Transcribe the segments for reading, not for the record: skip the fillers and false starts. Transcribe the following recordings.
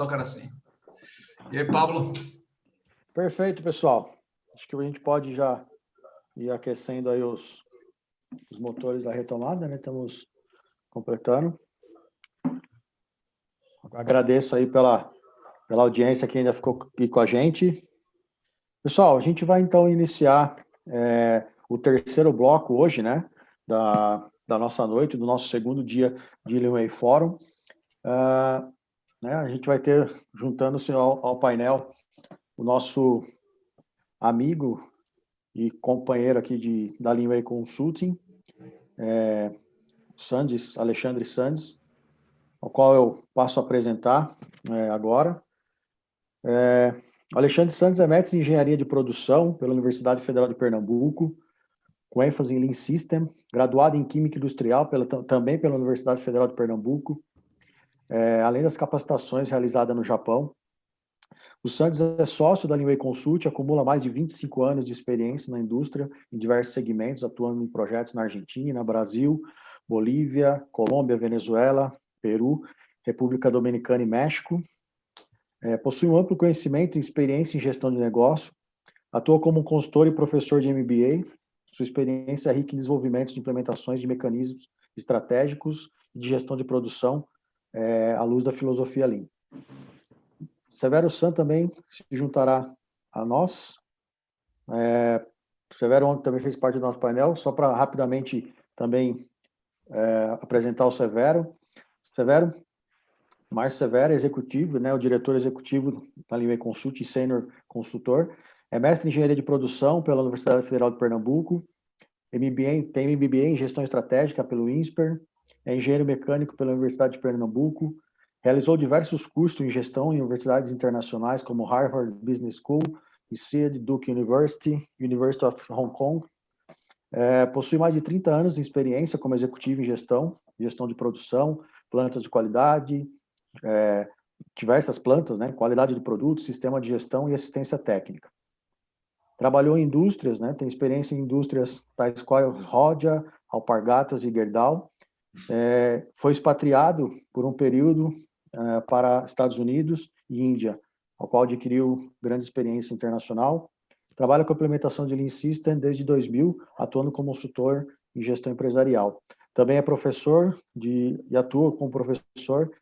ao cara assim. E aí, Pablo? Perfeito, pessoal. Acho que a gente pode já ir aquecendo aí os motores da retomada, né? Estamos completando. Agradeço aí pela audiência que ainda ficou aqui com a gente. Pessoal, a gente vai então iniciar o terceiro bloco hoje, né? Da nossa noite, do nosso segundo dia de Leeway Forum. Né, a gente vai ter, juntando-se ao painel, o nosso amigo e companheiro aqui da Leeway Consulting, Alexandre Sandes, ao qual eu passo a apresentar agora. Alexandre Sandes é mestre em Engenharia de Produção pela Universidade Federal de Pernambuco, com ênfase em Lean System, graduado em Química Industrial também pela Universidade Federal de Pernambuco, além das capacitações realizadas no Japão. O Sandes é sócio da Leeway Consult, acumula mais de 25 anos de experiência na indústria, em diversos segmentos, atuando em projetos na Argentina, Brasil, Bolívia, Colômbia, Venezuela, Peru, República Dominicana e México. Possui um amplo conhecimento e experiência em gestão de negócio, atua como consultor e professor de MBA. Sua experiência é rica em desenvolvimento de implementações de mecanismos estratégicos e de gestão de produção à luz da filosofia Lean. Severo San também se juntará a nós. Severo também fez parte do nosso painel, só para rapidamente também apresentar o Severo. Márcio Severo, executivo, né, o diretor executivo da Leeway Consult e sênior consultor. É mestre em Engenharia de Produção pela Universidade Federal de Pernambuco. Tem MBA em Gestão Estratégica pelo INSPER. É engenheiro mecânico pela Universidade de Pernambuco. Realizou diversos cursos em gestão em universidades internacionais como Harvard Business School, ISEAD, Duke University, University of Hong Kong. Possui mais de 30 anos de experiência como executivo em gestão de produção, plantas de qualidade, diversas plantas, né, qualidade de produtos, sistema de gestão e assistência técnica. Trabalhou em indústrias, né, tem experiência em indústrias tais qual Rodia, Alpargatas e Gerdau. Foi expatriado por um período para Estados Unidos e Índia, ao qual adquiriu grande experiência internacional. Trabalha com a implementação de Lean System desde 2000, atuando como consultor em gestão empresarial. Também é professor e atua como professor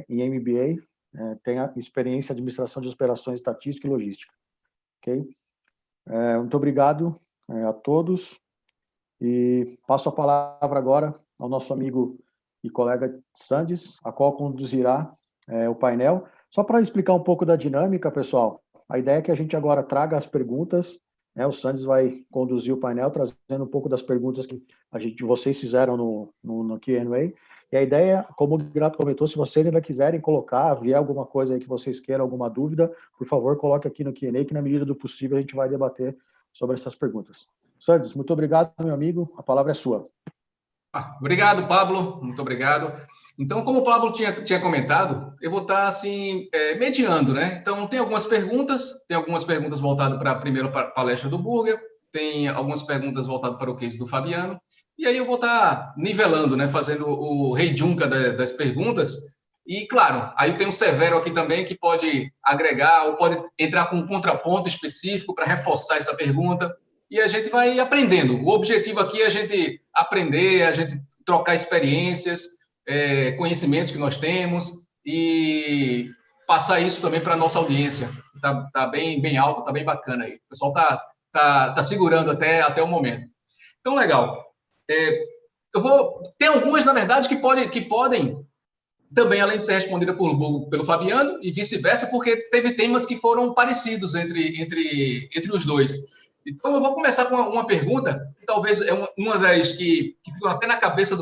em MBA, tem a experiência em administração de operações, estatística e logística. Ok? Muito obrigado a todos e passo a palavra agora ao nosso amigo e colega Sandes, a qual conduzirá o painel. Só para explicar um pouco da dinâmica, pessoal, a ideia é que a gente agora traga as perguntas, né? O Sandes vai conduzir o painel, trazendo um pouco das perguntas que vocês fizeram no Q&A. E a ideia, como o Grato comentou, se vocês ainda quiserem colocar, vier alguma coisa aí que vocês queiram, alguma dúvida, por favor, coloque aqui no Q&A, que na medida do possível a gente vai debater sobre essas perguntas. Sandes, muito obrigado, meu amigo, a palavra é sua. Obrigado, Pablo, muito obrigado. Então, como o Pablo tinha comentado, eu vou estar assim, mediando, né? Então, tem algumas perguntas voltadas para a primeira palestra do Burger, tem algumas perguntas voltadas para o case do Fabiano, e aí eu vou estar nivelando, né? Fazendo o rei Junca das perguntas, e claro, aí tem o Severo aqui também, que pode agregar ou pode entrar com um contraponto específico para reforçar essa pergunta. E a gente vai aprendendo. O objetivo aqui é a gente aprender, a gente trocar experiências, conhecimentos que nós temos e passar isso também para a nossa audiência. Tá bem alto, tá bem bacana aí. O pessoal tá segurando até o momento. Então, legal. Tem algumas, na verdade, que podem também, além de ser respondida pelo Fabiano e vice-versa, porque teve temas que foram parecidos entre os dois. Então, eu vou começar com uma pergunta, que talvez é uma das que ficam até na cabeça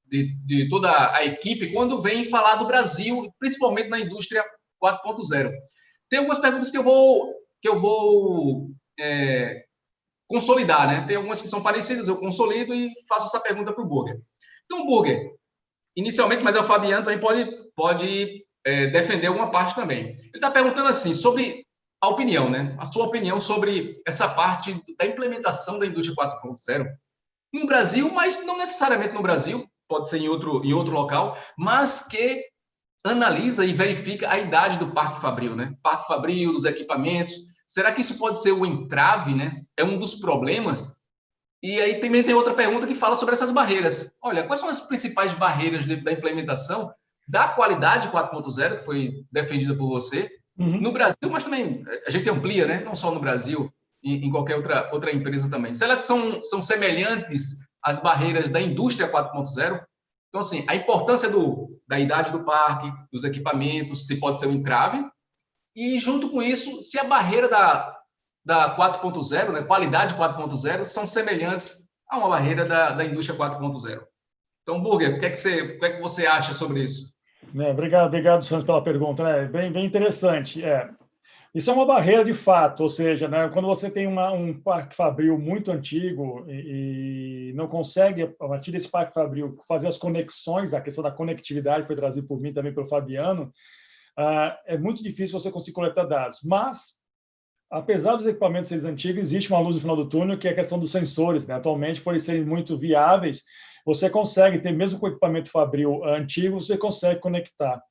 de toda a equipe, quando vem falar do Brasil, principalmente na indústria 4.0. Tem algumas perguntas que eu vou consolidar, né? Tem algumas que são parecidas, eu consolido e faço essa pergunta para o Burger. Então, Burger, inicialmente, mas o Fabiano também pode defender alguma parte também. Ele está perguntando assim, sobre a opinião, né? A sua opinião sobre essa parte da implementação da indústria 4.0 no Brasil, mas não necessariamente no Brasil, pode ser em outro local, mas que analisa e verifica a idade do parque fabril, né? Parque fabril, dos equipamentos. Será que isso pode ser o entrave, né? É um dos problemas. E aí também tem outra pergunta que fala sobre essas barreiras. Olha, quais são as principais barreiras da implementação da qualidade 4.0, que foi defendida por você, no Brasil, mas também a gente amplia, né? Não só no Brasil, em qualquer outra empresa também. Será que são semelhantes às barreiras da indústria 4.0? Então, assim, a importância da idade do parque, dos equipamentos, se pode ser um entrave, e junto com isso, se a barreira da 4.0, né, qualidade 4.0, são semelhantes a uma barreira da indústria 4.0. Então, Burger, o que é que você acha sobre isso? Obrigado, Santos, pela pergunta. Bem interessante. Isso é uma barreira de fato, ou seja, né, quando você tem um parque fabril muito antigo e não consegue, a partir desse parque fabril, fazer as conexões, a questão da conectividade foi trazida por mim também pelo Fabiano, é muito difícil você conseguir coletar dados. Mas, apesar dos equipamentos serem antigos, existe uma luz no final do túnel, que é a questão dos sensores, né? Atualmente, por eles serem muito viáveis, você consegue ter, mesmo com o equipamento fabril antigo, você consegue conectar.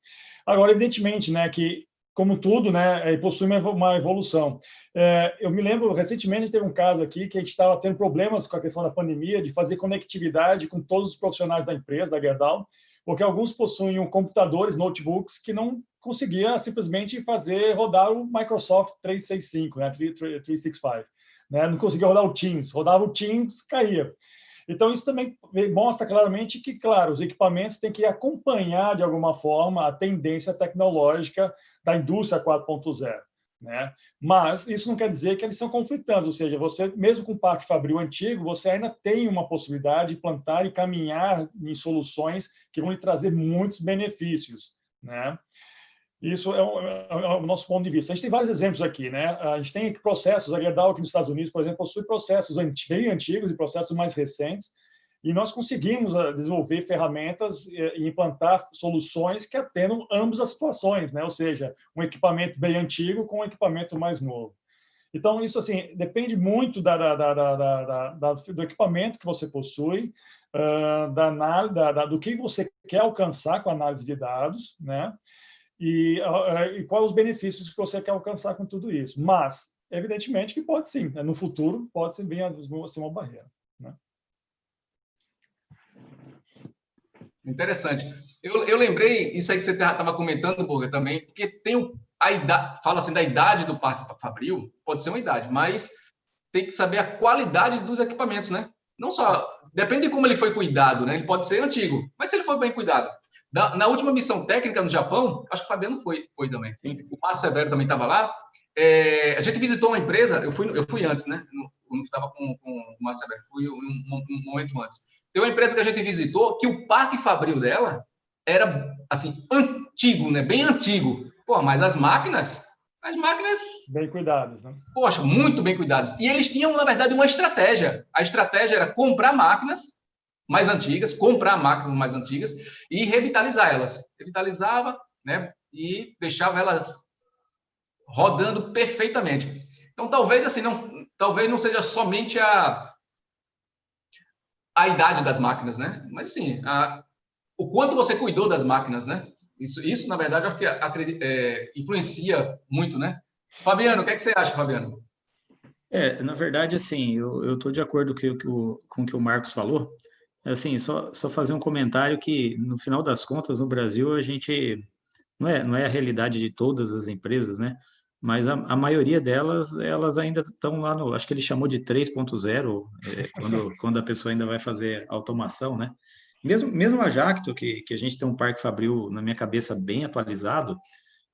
Agora, evidentemente, né, que como tudo, né, possui uma evolução. Eu me lembro, recentemente, teve um caso aqui que a gente estava tendo problemas com a questão da pandemia, de fazer conectividade com todos os profissionais da empresa, da Gerdau, porque alguns possuíam computadores, notebooks, que não conseguia simplesmente fazer rodar o Microsoft 365, né, 365, né, não conseguia rodar o Teams, rodava o Teams, caía. Então, isso também mostra claramente que, claro, os equipamentos têm que acompanhar, de alguma forma, a tendência tecnológica da indústria 4.0, né? Mas isso não quer dizer que eles são conflitantes, ou seja, você, mesmo com o parque fabril antigo, você ainda tem uma possibilidade de plantar e caminhar em soluções que vão lhe trazer muitos benefícios, né? Isso é o nosso ponto de vista. A gente tem vários exemplos aqui, né? A gente tem processos, a Gerdau aqui nos Estados Unidos, por exemplo, possui processos bem antigos e processos mais recentes, e nós conseguimos desenvolver ferramentas e implantar soluções que atendam ambas as situações, né? Ou seja, um equipamento bem antigo com um equipamento mais novo. Então, isso assim depende muito do equipamento que você possui, do que você quer alcançar com a análise de dados, né? E quais os benefícios que você quer alcançar com tudo isso. Mas, evidentemente, que pode sim, no futuro, pode ser uma barreira, né? Interessante. Eu lembrei, isso aí que você estava comentando, Burger, também, porque tem a idade, fala assim da idade do parque fabril, pode ser uma idade, mas tem que saber a qualidade dos equipamentos, né? Não só, depende de como ele foi cuidado, né? Ele pode ser antigo, mas se ele for bem cuidado. Na última missão técnica no Japão, acho que o Fabiano foi também. Sim. O Márcio Severo também estava lá. A gente visitou uma empresa, eu fui antes, né? Eu não estava com o Márcio Severo, fui um momento antes. Tem uma empresa que a gente visitou que o parque fabril dela era, assim, antigo, né? Bem antigo. Pô, mas as máquinas bem cuidadas, né? Poxa, muito bem cuidadas. E eles tinham, na verdade, uma estratégia. A estratégia era comprar máquinas mais antigas, e revitalizar elas. Revitalizava, né? E deixava elas rodando perfeitamente. Então, talvez assim, talvez não seja somente a idade das máquinas, né? Mas assim, o quanto você cuidou das máquinas, né? Isso na verdade, acho que influencia muito, né? Fabiano, o que é que você acha, Fabiano? Na verdade, assim, eu estou de acordo com o que o Marcos falou. Assim, só fazer um comentário que, no final das contas, no Brasil, a gente não é a realidade de todas as empresas, né? Mas a maioria delas, elas ainda estão lá no, acho que ele chamou de 3.0, quando a pessoa ainda vai fazer automação, né? Mesmo a Jacto, que a gente tem um parque fabril, na minha cabeça, bem atualizado,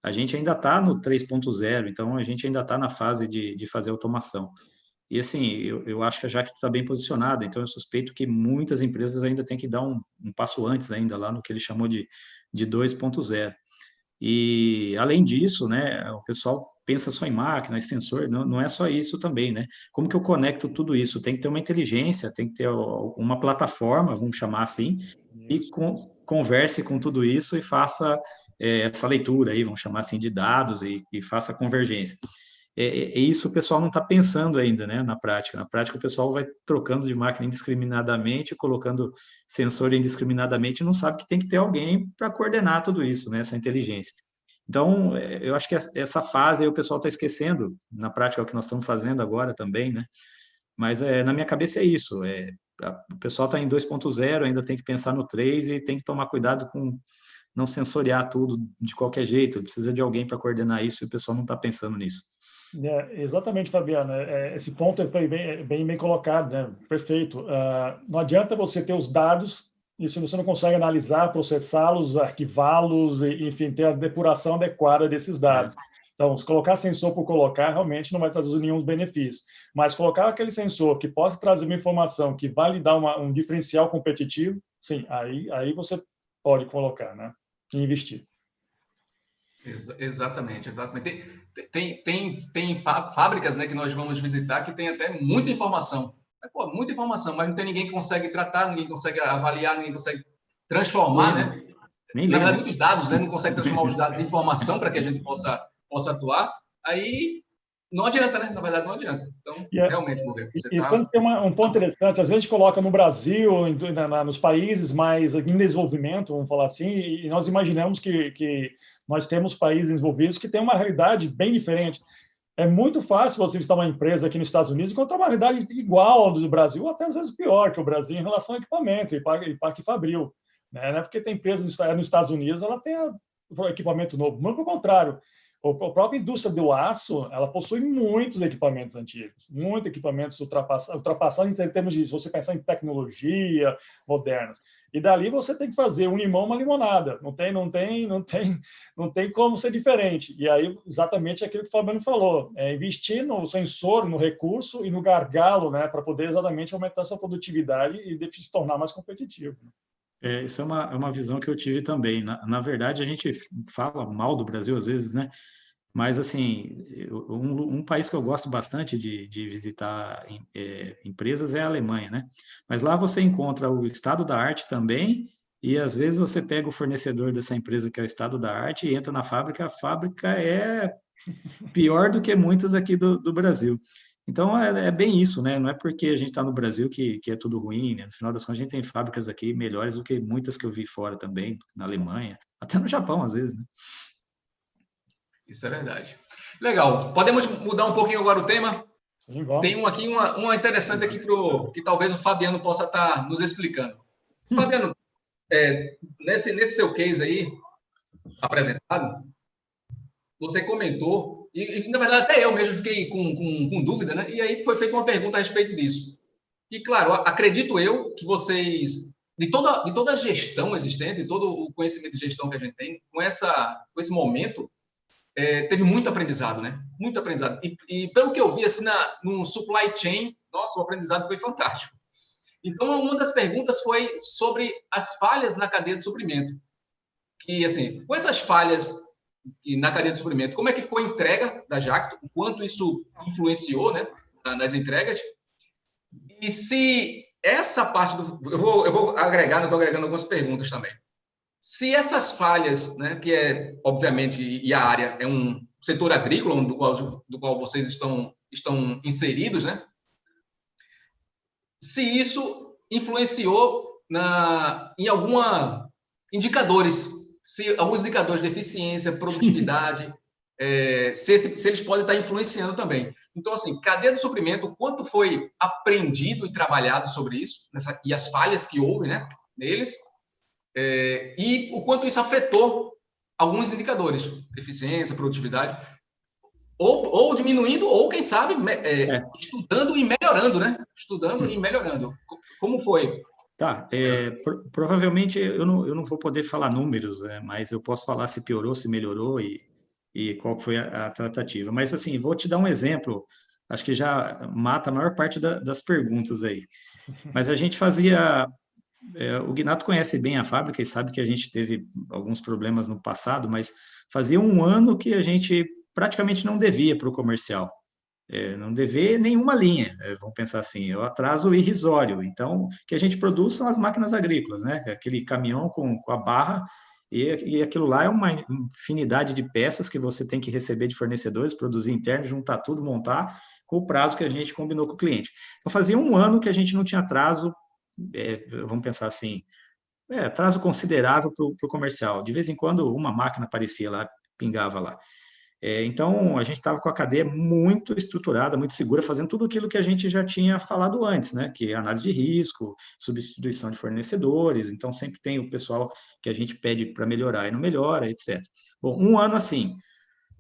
a gente ainda está no 3.0, então a gente ainda está na fase de fazer automação. E assim, eu acho que a Jacto está bem posicionada, então eu suspeito que muitas empresas ainda têm que dar um passo antes ainda, lá no que ele chamou de 2.0. E, além disso, né, o pessoal pensa só em máquina, em sensor, não é só isso também, né? Como que eu conecto tudo isso? Tem que ter uma inteligência, tem que ter uma plataforma, vamos chamar assim, e converse com tudo isso e faça essa leitura aí, vamos chamar assim, de dados e faça a convergência. isso o pessoal não está pensando ainda, né, na prática. Na prática, o pessoal vai trocando de máquina indiscriminadamente, colocando sensor indiscriminadamente, e não sabe que tem que ter alguém para coordenar tudo isso, né, essa inteligência. Então, eu acho que essa fase aí o pessoal está esquecendo, na prática é o que nós estamos fazendo agora também, né? Mas na minha cabeça é isso, o pessoal está em 2.0, ainda tem que pensar no 3 e tem que tomar cuidado com não sensoriar tudo de qualquer jeito, precisa de alguém para coordenar isso e o pessoal não está pensando nisso. Exatamente, Fabiano. Esse ponto foi bem colocado, né? Perfeito. Não adianta você ter os dados e se você não consegue analisar, processá-los, arquivá-los, enfim, ter a depuração adequada desses dados. Então, se colocar sensor por colocar, realmente não vai trazer nenhum benefício. Mas colocar aquele sensor que possa trazer uma informação que vai lhe dar um diferencial competitivo, sim, aí você pode colocar, né? E investir. Exatamente. Tem fábricas, né, que nós vamos visitar que tem até muita informação. Muita informação, mas não tem ninguém que consegue tratar, ninguém consegue avaliar, ninguém consegue transformar, né? Na verdade, muitos dados, né? Não consegue transformar os dados em informação para que a gente possa atuar. Aí não adianta, né? Na verdade, não adianta. Então, realmente, Gouveia, você tem um ponto interessante. Às vezes a gente coloca no Brasil, nos países mais em desenvolvimento, vamos falar assim, e nós imaginamos que nós temos países desenvolvidos que têm uma realidade bem diferente. É muito fácil você visitar uma empresa aqui nos Estados Unidos e encontrar uma realidade igual ao do Brasil, ou até às vezes pior que o Brasil em relação ao equipamento e parque fabril. Né? Porque tem empresa nos Estados Unidos, ela tem o equipamento novo. Muito pelo contrário. A própria indústria do aço, ela possui muitos equipamentos antigos, muitos equipamentos ultrapassados em termos de, se você pensar em tecnologia modernas. E dali você tem que fazer um limão, uma limonada. Não tem como ser diferente. E aí, exatamente aquilo que o Fabiano falou, investir no sensor, no recurso e no gargalo, né, para poder exatamente aumentar a sua produtividade e se tornar mais competitivo. Isso é uma visão que eu tive também. Na verdade, a gente fala mal do Brasil às vezes, né? Mas, assim, um país que eu gosto bastante de visitar empresas é a Alemanha, né? Mas lá você encontra o estado da arte também, e às vezes você pega o fornecedor dessa empresa, que é o estado da arte, e entra na fábrica, a fábrica é pior do que muitas aqui do Brasil. Então, é bem isso, né? Não é porque a gente está no Brasil que é tudo ruim, né? No final das contas, a gente tem fábricas aqui melhores do que muitas que eu vi fora também, na Alemanha, até no Japão, às vezes, né? Isso é verdade. Legal. Podemos mudar um pouquinho agora o tema? Sim, tem uma interessante aqui que talvez o Fabiano possa estar nos explicando. Fabiano, nesse seu case aí, apresentado, você comentou, e na verdade até eu mesmo fiquei com dúvida, né? E aí foi feita uma pergunta a respeito disso. E claro, acredito eu que vocês, de toda a gestão existente, de todo o conhecimento de gestão que a gente tem, com esse momento, teve muito aprendizado, né? Muito aprendizado. E pelo que eu vi, assim, no supply chain, nossa, o aprendizado foi fantástico. Então, uma das perguntas foi sobre as falhas na cadeia de suprimento. Que, assim, com essas falhas na cadeia de suprimento, como é que ficou a entrega da Jacto? O quanto isso influenciou, né, nas entregas? E se essa parte eu vou agregar, estou agregando algumas perguntas também. Se essas falhas, né, que obviamente, e a área é um setor agrícola do qual vocês estão inseridos, né? Se isso influenciou em alguns indicadores de eficiência, produtividade, se eles podem estar influenciando também. Então, assim, cadeia de suprimento, quanto foi aprendido e trabalhado sobre isso, e as falhas que houve, né, neles, e o quanto isso afetou alguns indicadores, eficiência, produtividade, ou diminuindo, ou, quem sabe, estudando e melhorando, né? Estudando e melhorando. Como foi? Tá, provavelmente eu não vou poder falar números, mas eu posso falar se piorou, se melhorou e qual foi a tratativa. Mas, assim, vou te dar um exemplo, acho que já mata a maior parte das perguntas aí. Mas a gente fazia... o Gnato conhece bem a fábrica e sabe que a gente teve alguns problemas no passado, mas fazia um ano que a gente praticamente não devia para o comercial. Não dever nenhuma linha, vamos pensar assim, é o atraso irrisório. Então, o que a gente produz são as máquinas agrícolas, né? Aquele caminhão com a barra, E aquilo lá é uma infinidade de peças que você tem que receber de fornecedores, produzir interno, juntar tudo, montar, com o prazo que a gente combinou com o cliente. Então, fazia um ano que a gente não tinha atraso, vamos pensar assim, atraso considerável para o comercial. De vez em quando, uma máquina aparecia lá, pingava lá. Então, a gente estava com a cadeia muito estruturada, muito segura, fazendo tudo aquilo que a gente já tinha falado antes, né? Que é análise de risco, substituição de fornecedores. Então, sempre tem o pessoal que a gente pede para melhorar e não melhora, etc. Bom, um ano assim.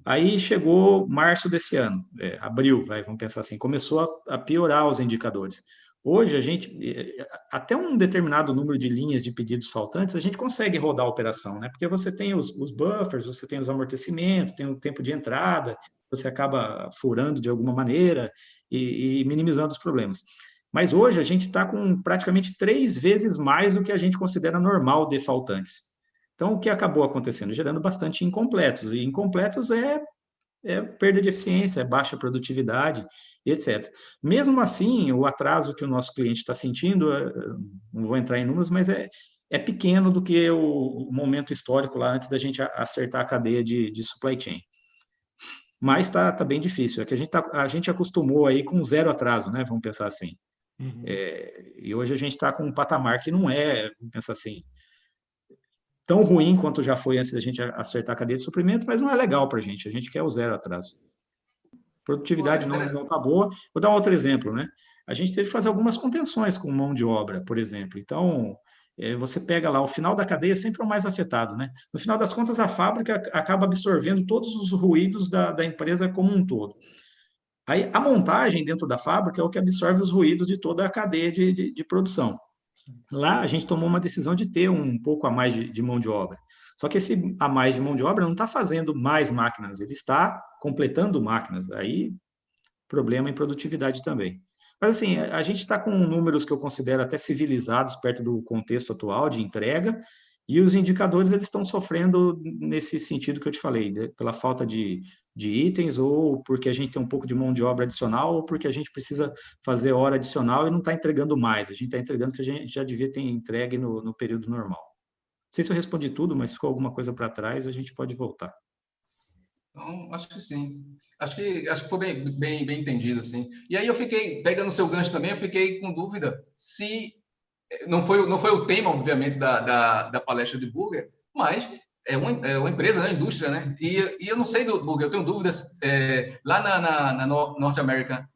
Aí chegou março desse ano, abril, vamos pensar assim, começou a piorar os indicadores. Hoje, a gente, até um determinado número de linhas de pedidos faltantes, a gente consegue rodar a operação, né? Porque você tem os buffers, você tem os amortecimentos, tem o tempo de entrada, você acaba furando de alguma maneira e minimizando os problemas. Mas hoje a gente está com praticamente 3 vezes mais do que a gente considera normal de faltantes. Então, o que acabou acontecendo? Gerando bastante incompletos. E incompletos é perda de eficiência, é baixa produtividade, etc. Mesmo assim, o atraso que o nosso cliente está sentindo, não vou entrar em números, mas é pequeno do que o momento histórico lá antes da gente acertar a cadeia de supply chain. Mas está bem difícil. É que a gente acostumou aí com zero atraso, né? Vamos pensar assim. Uhum. E hoje a gente está com um patamar que não vamos pensar assim, tão ruim quanto já foi antes da gente acertar a cadeia de suprimentos, mas não é legal para a gente quer o zero atraso. Produtividade não está boa. Vou dar um outro exemplo, né? A gente teve que fazer algumas contenções com mão de obra, por exemplo. Então, você pega lá, o final da cadeia é sempre o mais afetado, né? No final das contas, a fábrica acaba absorvendo todos os ruídos da empresa como um todo. Aí, a montagem dentro da fábrica é o que absorve os ruídos de toda a cadeia de produção. Lá a gente tomou uma decisão de ter um pouco a mais de mão de obra. Só que esse a mais de mão de obra não está fazendo mais máquinas, ele está completando máquinas. Aí, problema em produtividade também. Mas assim, a gente está com números que eu considero até civilizados perto do contexto atual de entrega, e os indicadores eles estão sofrendo nesse sentido que eu te falei, pela falta de itens, ou porque a gente tem um pouco de mão de obra adicional, ou porque a gente precisa fazer hora adicional e não está entregando mais. A gente está entregando o que a gente já devia ter entregue no período normal. Não sei se eu respondi tudo, mas ficou alguma coisa para trás, a gente pode voltar. Então, acho que sim. Acho que foi bem entendido, assim. E aí eu fiquei, pegando o seu gancho também, eu fiquei com dúvida se não foi o tema, obviamente, da palestra de Burger, mas é uma empresa, né, indústria, né? E eu não sei do Burger, eu tenho dúvidas. Lá na Norte América,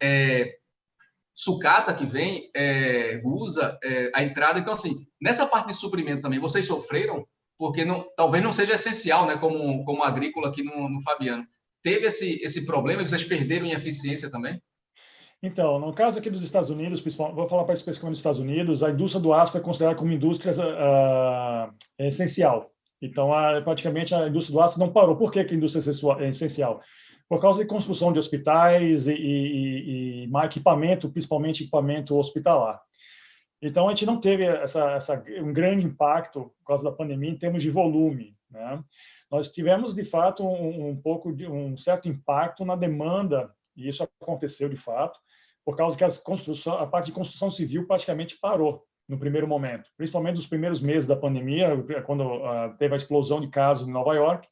sucata que vem, usa a entrada. Então, assim, nessa parte de suprimento também, vocês sofreram? Porque talvez não seja essencial, né, como agrícola aqui no Fabiano. Teve esse problema e vocês perderam em eficiência também? Então, no caso aqui dos Estados Unidos, vou falar para especificamente dos Estados Unidos, a indústria do aço é considerada como indústria essencial. Então, praticamente a indústria do aço não parou. Por que que a indústria é essencial? Por causa de construção de hospitais e equipamento, principalmente equipamento hospitalar. Então, a gente não teve um grande impacto por causa da pandemia em termos de volume, né? Nós tivemos, de fato, um certo impacto na demanda, e isso aconteceu de fato, por causa que a parte de construção civil praticamente parou no primeiro momento, principalmente nos primeiros meses da pandemia, quando teve a explosão de casos em Nova York.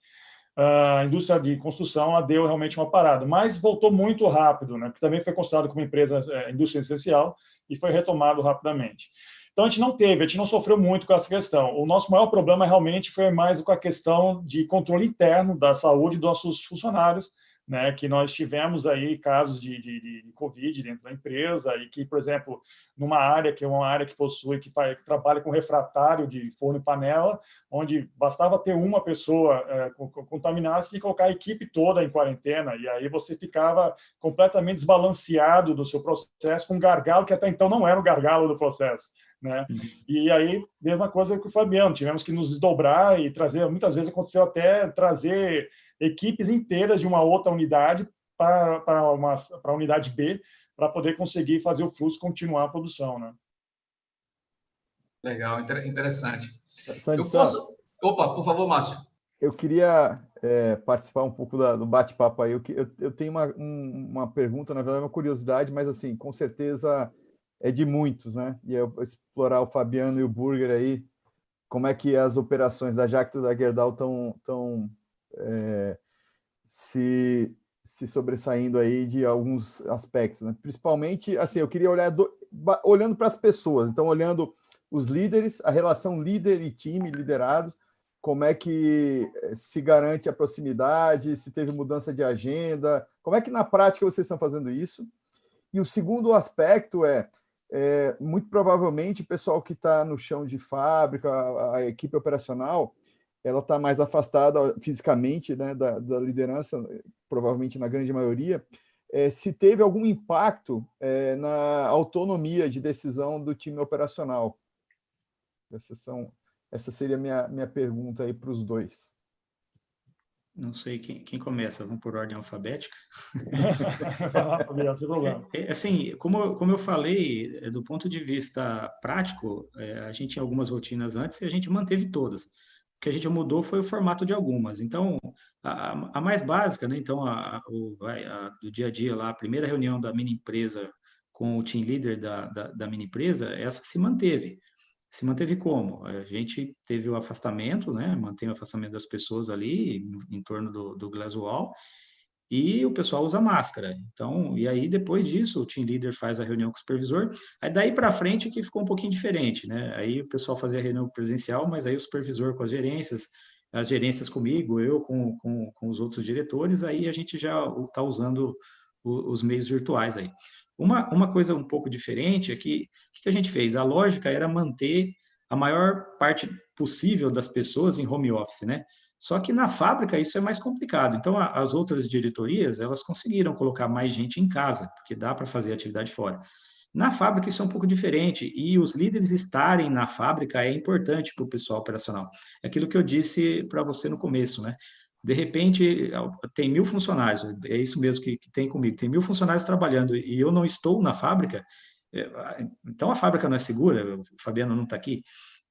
A indústria de construção deu realmente uma parada, mas voltou muito rápido, né? Porque também foi considerado como empresa indústria essencial e foi retomado rapidamente. Então a gente não sofreu muito com essa questão. O nosso maior problema realmente foi mais com a questão de controle interno da saúde dos nossos funcionários, né, que nós tivemos aí casos de Covid dentro da empresa e que, por exemplo, numa área que é uma área que trabalha com refratário de forno e panela, onde bastava ter uma pessoa contaminada e colocar a equipe toda em quarentena, e aí você ficava completamente desbalanceado do seu processo com um gargalo que até então não era o gargalo do processo, né? E aí, mesma coisa que o Fabiano, tivemos que nos desdobrar e trazer, muitas vezes aconteceu até trazer equipes inteiras de uma outra unidade para a unidade B, para poder conseguir fazer o fluxo continuar a produção, né? Legal, interessante. Sandy, Eu posso... Opa, por favor, Márcio. Eu queria participar um pouco do bate-papo aí. Eu tenho uma pergunta, na verdade, uma curiosidade, mas, assim, com certeza é de muitos, né? E eu explorar o Fabiano e o Burger aí, como é que as operações da Jacto e da Gerdau estão se sobressaindo aí de alguns aspectos, né? Principalmente, assim, eu queria olhar olhando para as pessoas, então olhando os líderes, a relação líder e time, liderados, como é que se garante a proximidade, se teve mudança de agenda, como é que na prática vocês estão fazendo isso? E o segundo aspecto muito provavelmente o pessoal que está no chão de fábrica, a equipe operacional, ela está mais afastada fisicamente, né, da liderança, provavelmente na grande maioria, se teve algum impacto na autonomia de decisão do time operacional. Essa seria a minha pergunta aí para os dois. Não sei quem começa, vamos por ordem alfabética. Não tem problema. Assim, como eu falei, do ponto de vista prático, a gente tinha algumas rotinas antes e a gente manteve todas. O que a gente mudou foi o formato de algumas. Então, a mais básica, né? Então, do dia a dia lá, a primeira reunião da mini empresa com o team leader da mini empresa, essa se manteve. Se manteve como? A gente teve o afastamento, né? Mantém o afastamento das pessoas ali em torno do glass wall, e o pessoal usa máscara. Então, e aí depois disso o team leader faz a reunião com o supervisor. Aí daí para frente que ficou um pouquinho diferente, né? Aí o pessoal fazia a reunião presencial, mas aí o supervisor com as gerências comigo, eu com os outros diretores, aí a gente já está usando os meios virtuais aí. Uma coisa um pouco diferente é que o que a gente fez? A lógica era manter a maior parte possível das pessoas em home office, né? Só que na fábrica isso é mais complicado. Então, as outras diretorias, elas conseguiram colocar mais gente em casa, porque dá para fazer atividade fora. Na fábrica isso é um pouco diferente, e os líderes estarem na fábrica é importante para o pessoal operacional. É aquilo que eu disse para você no começo, né? De repente, tem 1.000 funcionários, é isso mesmo que tem comigo, tem 1.000 funcionários trabalhando e eu não estou na fábrica, então a fábrica não é segura, o Fabiano não está aqui.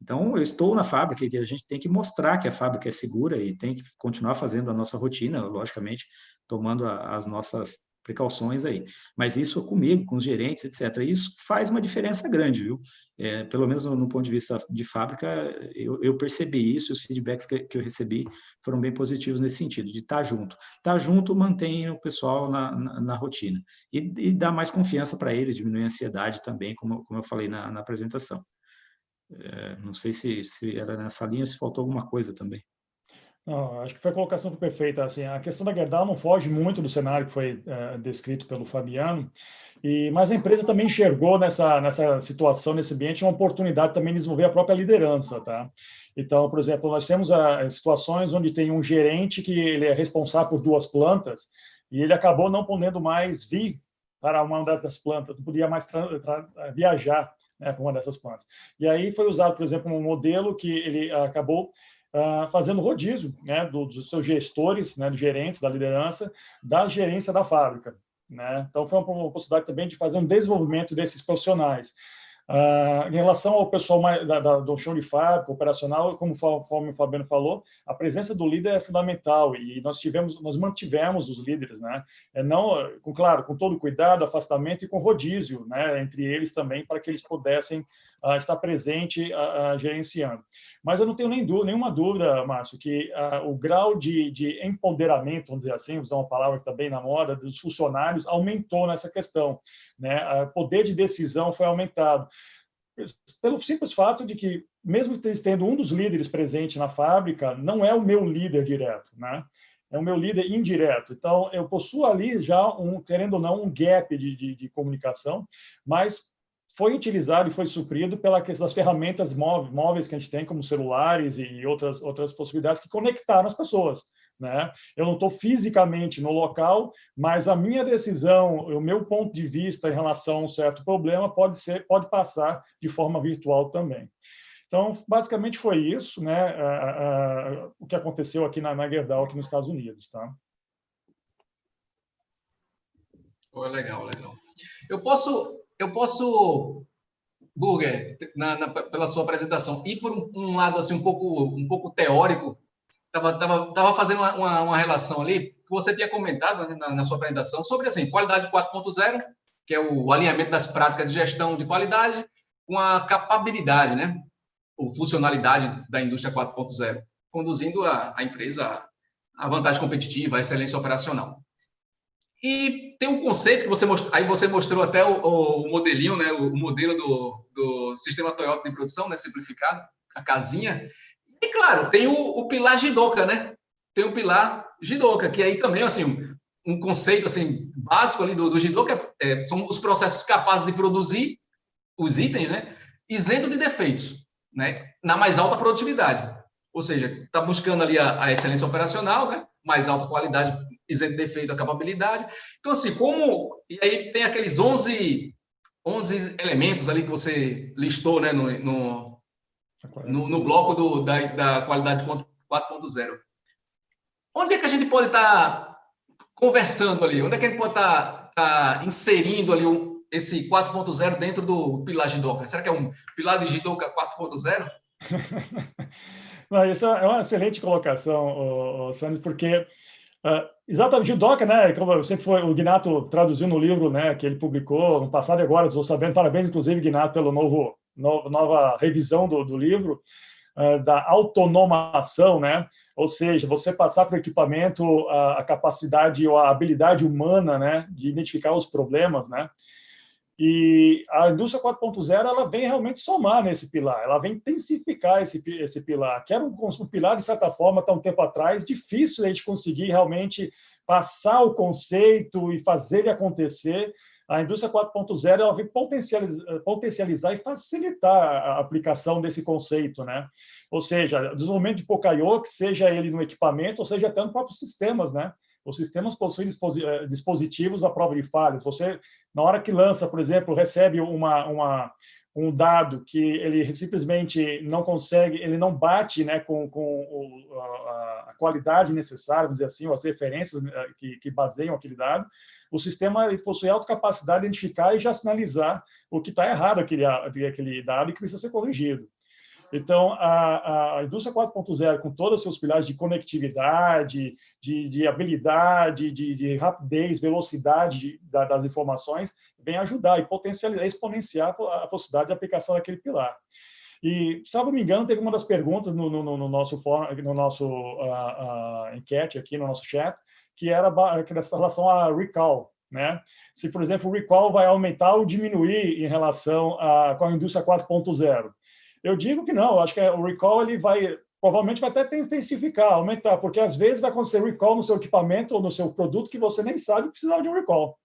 Então, eu estou na fábrica e a gente tem que mostrar que a fábrica é segura e tem que continuar fazendo a nossa rotina, logicamente, tomando as nossas precauções aí. Mas isso comigo, com os gerentes, etc. Isso faz uma diferença grande, viu? Pelo menos no ponto de vista de fábrica, eu percebi isso, os feedbacks que eu recebi foram bem positivos nesse sentido, de estar junto. Estar junto mantém o pessoal na rotina. E dá mais confiança para eles, diminui a ansiedade também, como eu falei na apresentação. Não sei se era nessa linha, se faltou alguma coisa também. Não, acho que foi a colocação perfeita. Assim, a questão da Gerdau não foge muito do cenário que foi descrito pelo Fabiano, mas a empresa também enxergou nessa situação, nesse ambiente, uma oportunidade também de desenvolver a própria liderança, tá? Então, por exemplo, nós temos situações onde tem um gerente que ele é responsável por 2 plantas e ele acabou não podendo mais vir para uma dessas plantas, não podia mais viajar, né, para uma dessas plantas. E aí foi usado, por exemplo, um modelo que ele acabou fazendo rodízio, né, dos seus gestores, né, dos gerentes, da liderança, da gerência da fábrica, né? Então, foi uma possibilidade também de fazer um desenvolvimento desses profissionais. Em relação ao pessoal do chão de fábrica, operacional, como o Fabiano falou, a presença do líder é fundamental e nós mantivemos os líderes, né? Claro, com todo cuidado, afastamento e com rodízio, né, entre eles também, para que eles pudessem estar presente gerenciando. Mas eu não tenho nenhuma dúvida, Márcio, que o grau de empoderamento, vamos dizer assim, vou usar uma palavra que está bem na moda, dos funcionários aumentou nessa questão, né? O poder de decisão foi aumentado. Pelo simples fato de que, mesmo tendo um dos líderes presente na fábrica, não é o meu líder direto, né? É o meu líder indireto. Então, eu possuo ali já, querendo ou não, um gap de comunicação, mas foi utilizado e foi suprido pela questão das ferramentas móveis que a gente tem, como celulares e outras possibilidades que conectaram as pessoas, né? Eu não estou fisicamente no local, mas a minha decisão, o meu ponto de vista em relação a um certo problema pode passar de forma virtual também. Então, basicamente foi isso, né? O que aconteceu aqui na Gerdau, aqui nos Estados Unidos, tá? Legal. Eu posso, Burger, pela sua apresentação, ir por um lado assim um pouco teórico. Tava fazendo uma relação ali que você tinha comentado, né, na sua apresentação sobre assim, qualidade 4.0, que é o alinhamento das práticas de gestão de qualidade com a capabilidade, né? ou funcionalidade da indústria 4.0, conduzindo a empresa à vantagem competitiva, à excelência operacional. E tem um conceito que você mostrou, aí você mostrou até o modelinho, né, o modelo do sistema Toyota de produção, né, simplificado, a casinha. E, claro, tem o pilar Jidoka, né? Tem o pilar Jidoka, que aí também, assim, um conceito assim, básico ali do Jidoka são os processos capazes de produzir os itens, né, isento de defeitos, né, na mais alta produtividade. Ou seja, está buscando ali a excelência operacional, né, mais alta qualidade, isento de defeito, acababilidade. Então, assim, e aí tem aqueles 11 elementos ali que você listou, né, no bloco da qualidade 4.0. Onde é que a gente pode estar conversando ali? Onde é que a gente pode estar inserindo ali esse 4.0 dentro do pilar Jidoka? Será que é um pilar de Jidoka 4.0? Não, isso é uma excelente colocação, Sandro, porque exatamente, Jidoka, né, como sempre foi, o Ginato traduziu no livro, né, que ele publicou no passado e agora, estou sabendo, parabéns, inclusive, Ginato, pela nova revisão do livro, da autonomação, né, ou seja, você passar para o equipamento a capacidade ou a habilidade humana, né, de identificar os problemas, né. E a indústria 4.0 ela vem realmente somar nesse pilar, ela vem intensificar esse pilar, que era um pilar, de certa forma, há um tempo atrás, difícil a gente conseguir realmente passar o conceito e fazer ele acontecer. A indústria 4.0 ela vem potencializar e facilitar a aplicação desse conceito, né? Ou seja, desenvolvimento de Poka-yoke, seja ele no equipamento, ou seja até nos próprios sistemas, né? Os sistemas possuem dispositivos à prova de falhas. Você, na hora que lança, por exemplo, recebe um dado que ele simplesmente não consegue, ele não bate, né, com a qualidade necessária, vamos dizer assim, ou as referências que baseiam aquele dado, o sistema ele possui alta capacidade de identificar e já sinalizar o que está errado aquele dado e que precisa ser corrigido. Então, a indústria 4.0, com todos os seus pilares de conectividade, de habilidade, de rapidez, velocidade das informações, vem ajudar e potencializar, exponenciar a possibilidade de aplicação daquele pilar. E, se não me engano, teve uma das perguntas no nosso enquete aqui, no nosso chat, que era essa relação a recall, né? Se, por exemplo, o recall vai aumentar ou diminuir em relação com a indústria 4.0. Eu digo que não, eu acho que o recall ele provavelmente vai até intensificar, aumentar, porque às vezes vai acontecer recall no seu equipamento ou no seu produto que você nem sabe que precisava de um recall,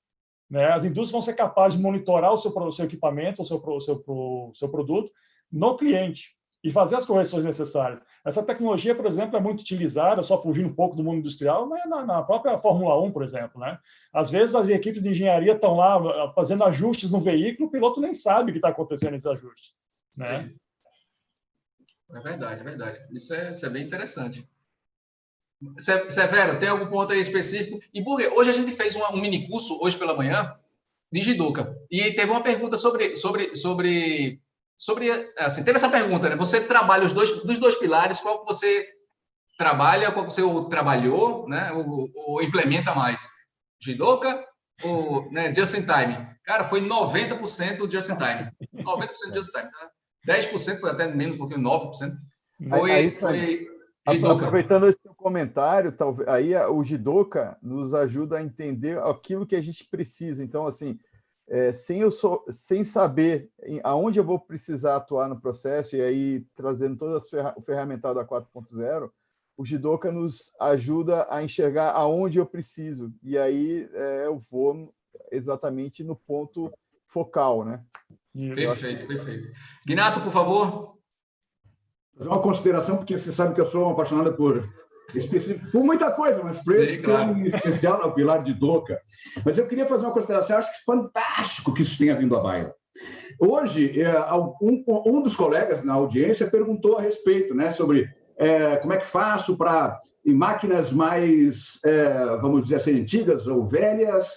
né? As indústrias vão ser capazes de monitorar o seu equipamento, o seu produto no cliente e fazer as correções necessárias. Essa tecnologia, por exemplo, é muito utilizada, só fugindo um pouco do mundo industrial, né, na própria Fórmula 1, por exemplo, né? Às vezes as equipes de engenharia estão lá fazendo ajustes no veículo, o piloto nem sabe o que está acontecendo nesses ajustes, né? É verdade, é verdade. Isso é bem interessante. Severo, tem algum ponto aí específico? E, Burger, hoje a gente fez um mini curso, hoje pela manhã, de Jidoka. E teve uma pergunta sobre assim, teve essa pergunta, né? Você trabalha dos dois pilares, qual que você trabalha, qual que você trabalhou, né? Ou implementa mais? Jidoka ou, né, Just in Time? Cara, foi 90% Just in Time. 90% Just in Time, tá? 10% foi até menos, um pouquinho, 9%. Foi Jidoka. Aproveitando esse seu comentário, talvez, aí o Jidoka nos ajuda a entender aquilo que a gente precisa. Então, assim, sem saber aonde eu vou precisar atuar no processo, e aí trazendo todo o ferramental da 4.0, o Jidoka nos ajuda a enxergar aonde eu preciso. E aí eu vou exatamente no ponto focal, né? Perfeito, perfeito. Ginato, por favor. Fazer uma consideração, porque você sabe que eu sou um apaixonado por muita coisa, mas por esse claro. Em especial no pilar de Jidoka. Mas eu queria fazer uma consideração, acho que fantástico que isso tenha vindo à baila. Hoje, um dos colegas na audiência perguntou a respeito, né, sobre como é que faço para, em máquinas mais, vamos dizer assim, antigas ou velhas,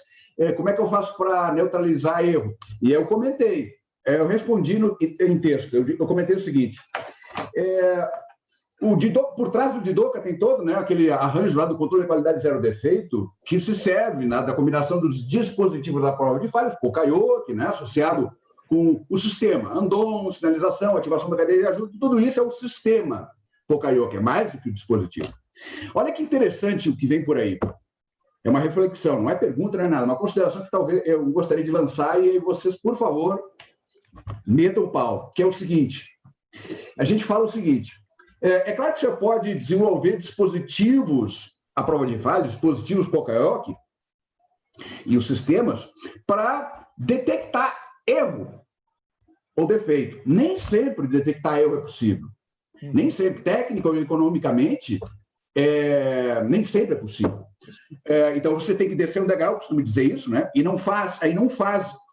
como é que eu faço para neutralizar erro? E eu comentei, eu respondi em texto, eu comentei o seguinte, por trás do Jidoka tem todo, né, aquele arranjo lá do controle de qualidade zero defeito, que se serve, né, da combinação dos dispositivos da prova de falhas, Poka-yoke, né, associado com o sistema, andon, sinalização, ativação da cadeia de ajuda, tudo isso é o sistema Poka-Yoke, é mais do que o dispositivo. Olha que interessante o que vem por aí. É uma reflexão, não é pergunta, não é nada, uma consideração que talvez eu gostaria de lançar e vocês, por favor, metam o pau, que é o seguinte. A gente fala o seguinte, é claro que você pode desenvolver dispositivos à prova de falha, dispositivos Poka-Yoke e os sistemas para detectar erro ou defeito. Nem sempre detectar erro é possível. Nem sempre, técnica ou economicamente, nem sempre é possível. Então, você tem que descer um degrau, costumo dizer isso, né? E não faz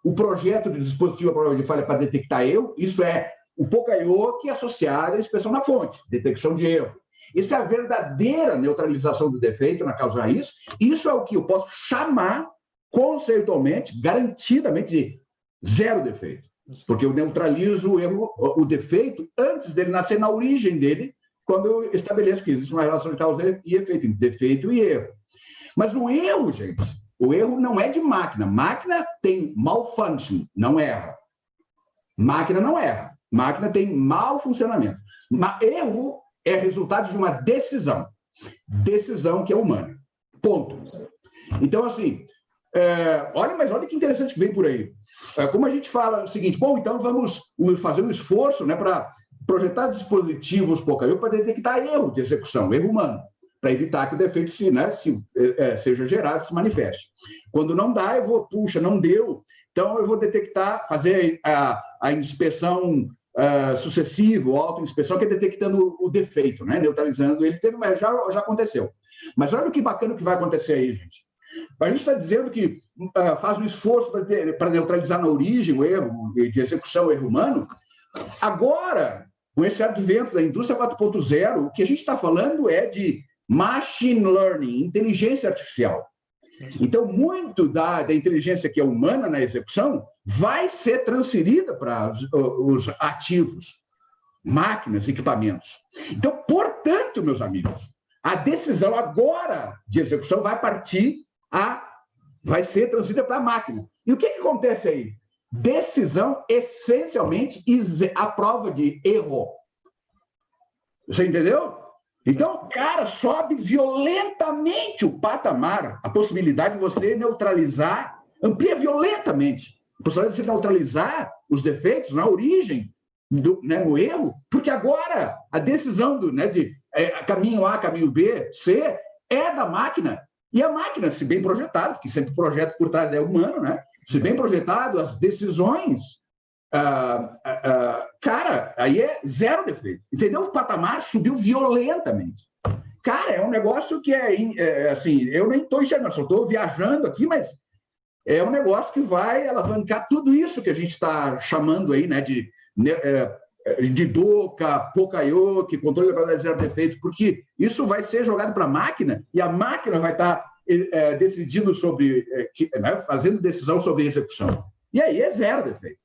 o projeto de dispositivo à prova de falha para detectar erro, isso é o Poka-Yoke associado à inspeção na fonte, detecção de erro. Isso é a verdadeira neutralização do defeito na causa raiz. Isso é o que eu posso chamar conceitualmente, garantidamente, de zero defeito. Porque eu neutralizo o erro, o defeito, antes dele nascer, na origem dele, quando eu estabeleço que existe uma relação de causa e efeito, defeito e erro. Mas o erro, gente, o erro não é de máquina. Máquina tem malfunction, não erra. Máquina não erra. Máquina tem mau funcionamento. Erro é resultado de uma decisão. Decisão que é humana. Ponto. Então, assim, olha que interessante que vem por aí. Como a gente fala o seguinte, bom, então vamos fazer um esforço, né, para projetar dispositivos Poka-Yoke para detectar erro de execução, erro humano, para evitar que o defeito seja gerado, se manifeste. Quando não dá, eu vou, puxa, não deu, então eu vou detectar, fazer a inspeção sucessiva, ou autoinspeção, que é detectando o defeito, né, neutralizando ele, já aconteceu. Mas olha que bacana que vai acontecer aí, gente. A gente está dizendo que faz um esforço para neutralizar na origem o erro de execução, o erro humano. Agora, com esse advento da indústria 4.0, o que a gente está falando é de machine learning, inteligência artificial. Então, muito da inteligência que é humana na execução vai ser transferida para os ativos, máquinas, equipamentos. Então, portanto, meus amigos, a decisão agora de execução vai ser transferida para a máquina. E o que acontece aí? Decisão, essencialmente, a prova de erro. Você entendeu? Então, cara, sobe violentamente o patamar, a possibilidade de você neutralizar, amplia violentamente a possibilidade de você neutralizar os defeitos na origem, no erro, porque agora a decisão de caminho A, caminho B, C, é da máquina. E a máquina, se bem projetada, porque sempre o projeto por trás é humano, né? Se bem projetado, as decisões, cara, aí é zero defeito. Entendeu? O patamar subiu violentamente. Cara, é um negócio que assim, eu nem estou enxergando, só estou viajando aqui, mas é um negócio que vai alavancar tudo isso que a gente está chamando aí, né, de DOCA, Poka-Yoke, controle da qualidade de zero defeito, porque isso vai ser jogado para a máquina e a máquina vai estar decidindo sobre, fazendo decisão sobre execução. E aí é zero defeito.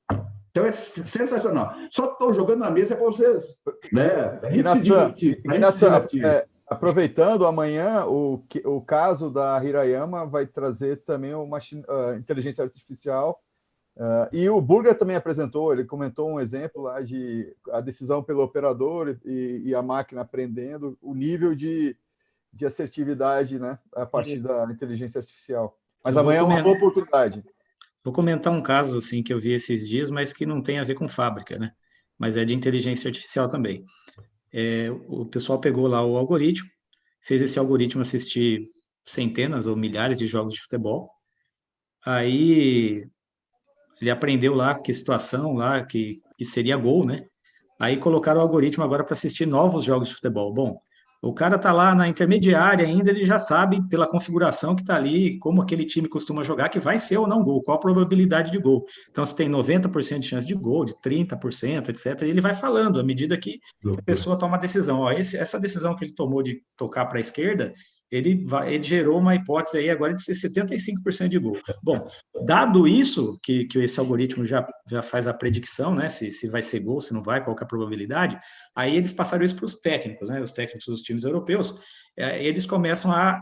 Então é sensacional. Só estou jogando na mesa para vocês, né? Aproveitando, amanhã o caso da Hirayama vai trazer também uma inteligência artificial. E o Burger também apresentou, ele comentou um exemplo lá de a decisão pelo operador e a máquina aprendendo o nível de assertividade, né, a partir da inteligência artificial. Mas amanhã é uma boa oportunidade. Vou comentar um caso assim que eu vi esses dias, mas que não tem a ver com fábrica, né? Mas é de inteligência artificial também. O pessoal pegou lá o algoritmo, fez esse algoritmo assistir centenas ou milhares de jogos de futebol. Aí ele aprendeu lá que situação lá que seria gol, né? Aí colocaram o algoritmo agora para assistir novos jogos de futebol. Bom, o cara está lá na intermediária ainda, ele já sabe pela configuração que está ali, como aquele time costuma jogar, que vai ser ou não gol, qual a probabilidade de gol. Então, se tem 90% de chance de gol, de 30%, etc., e ele vai falando à medida que a pessoa toma a decisão. Ó, essa decisão que ele tomou de tocar para a esquerda, ele gerou uma hipótese aí agora de ser 75% de gol. Bom, dado isso, que esse algoritmo já faz a predicção, né, se vai ser gol, se não vai, qual que é a probabilidade, aí eles passaram isso para os técnicos, né, os técnicos dos times europeus, eles começam a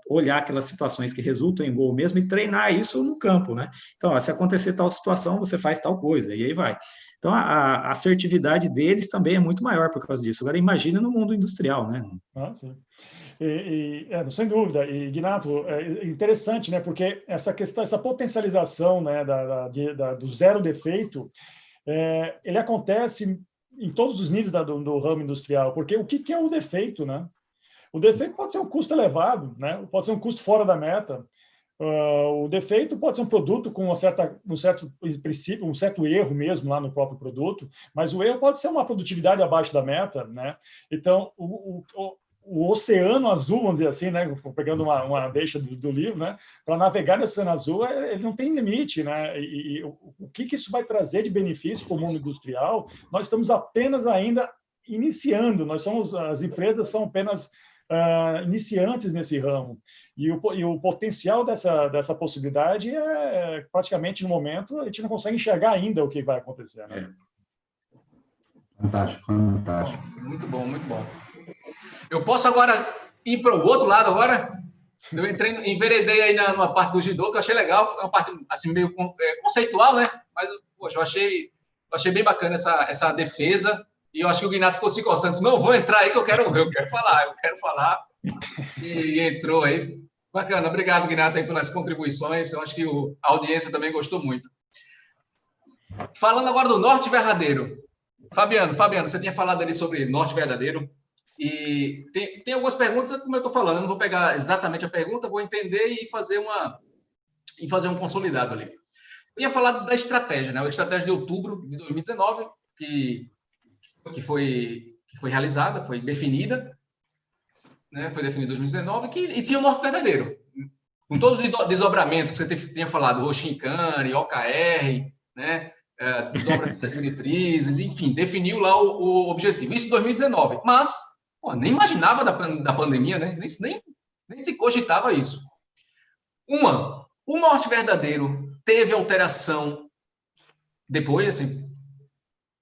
olhar aquelas situações que resultam em gol mesmo e treinar isso no campo, né? Então, ó, se acontecer tal situação, você faz tal coisa, e aí vai. Então, a assertividade deles também é muito maior por causa disso. Agora, imagina no mundo industrial, né? Ah, sim. Sem dúvida. E, Ginato, é interessante, né? Porque essa questão, essa potencialização, né, do zero defeito, ele acontece em todos os níveis do ramo industrial. Porque o que é o defeito, né? O defeito pode ser um custo elevado, né? Pode ser um custo fora da meta. O defeito pode ser um produto com um certo princípio, um certo erro mesmo lá no próprio produto, mas o erro pode ser uma produtividade abaixo da meta, né? Então, o oceano azul, vamos dizer assim, né? Pegando uma deixa do livro, né? Para navegar nesse oceano azul, ele não tem limite, né? E o que isso vai trazer de benefício para o mundo industrial? Nós estamos apenas ainda iniciando. As empresas são apenas iniciantes nesse ramo. E o potencial dessa possibilidade praticamente, no momento, a gente não consegue enxergar ainda o que vai acontecer, né? Fantástico, fantástico. Muito bom, muito bom. Eu posso agora ir para o outro lado agora? Eu enveredei aí numa parte do judô, que eu achei legal, foi uma parte assim, meio conceitual, né? Mas, poxa, eu achei bem bacana essa defesa, e eu acho que o Ginato ficou se coçando, disse, não, vou entrar aí que eu quero falar, e entrou aí. Bacana, obrigado, Ginato, aí pelas contribuições, eu acho que a audiência também gostou muito. Falando agora do norte verdadeiro. Fabiano, você tinha falado ali sobre norte verdadeiro, e tem algumas perguntas, como eu estou falando, eu não vou pegar exatamente a pergunta, vou entender e fazer um consolidado ali. Tinha falado da estratégia, né? A estratégia de outubro de 2019, que foi realizada, foi definida, né? Foi definida em 2019, e tinha o norte verdadeiro, com todos os desdobramentos que você tinha falado, Roshinkane, OKR, né? Desdobramento das diretrizes, enfim, definiu lá o objetivo. Isso em 2019, mas nem imaginava da pandemia, né? Nem se cogitava isso. O norte verdadeiro teve alteração depois, assim,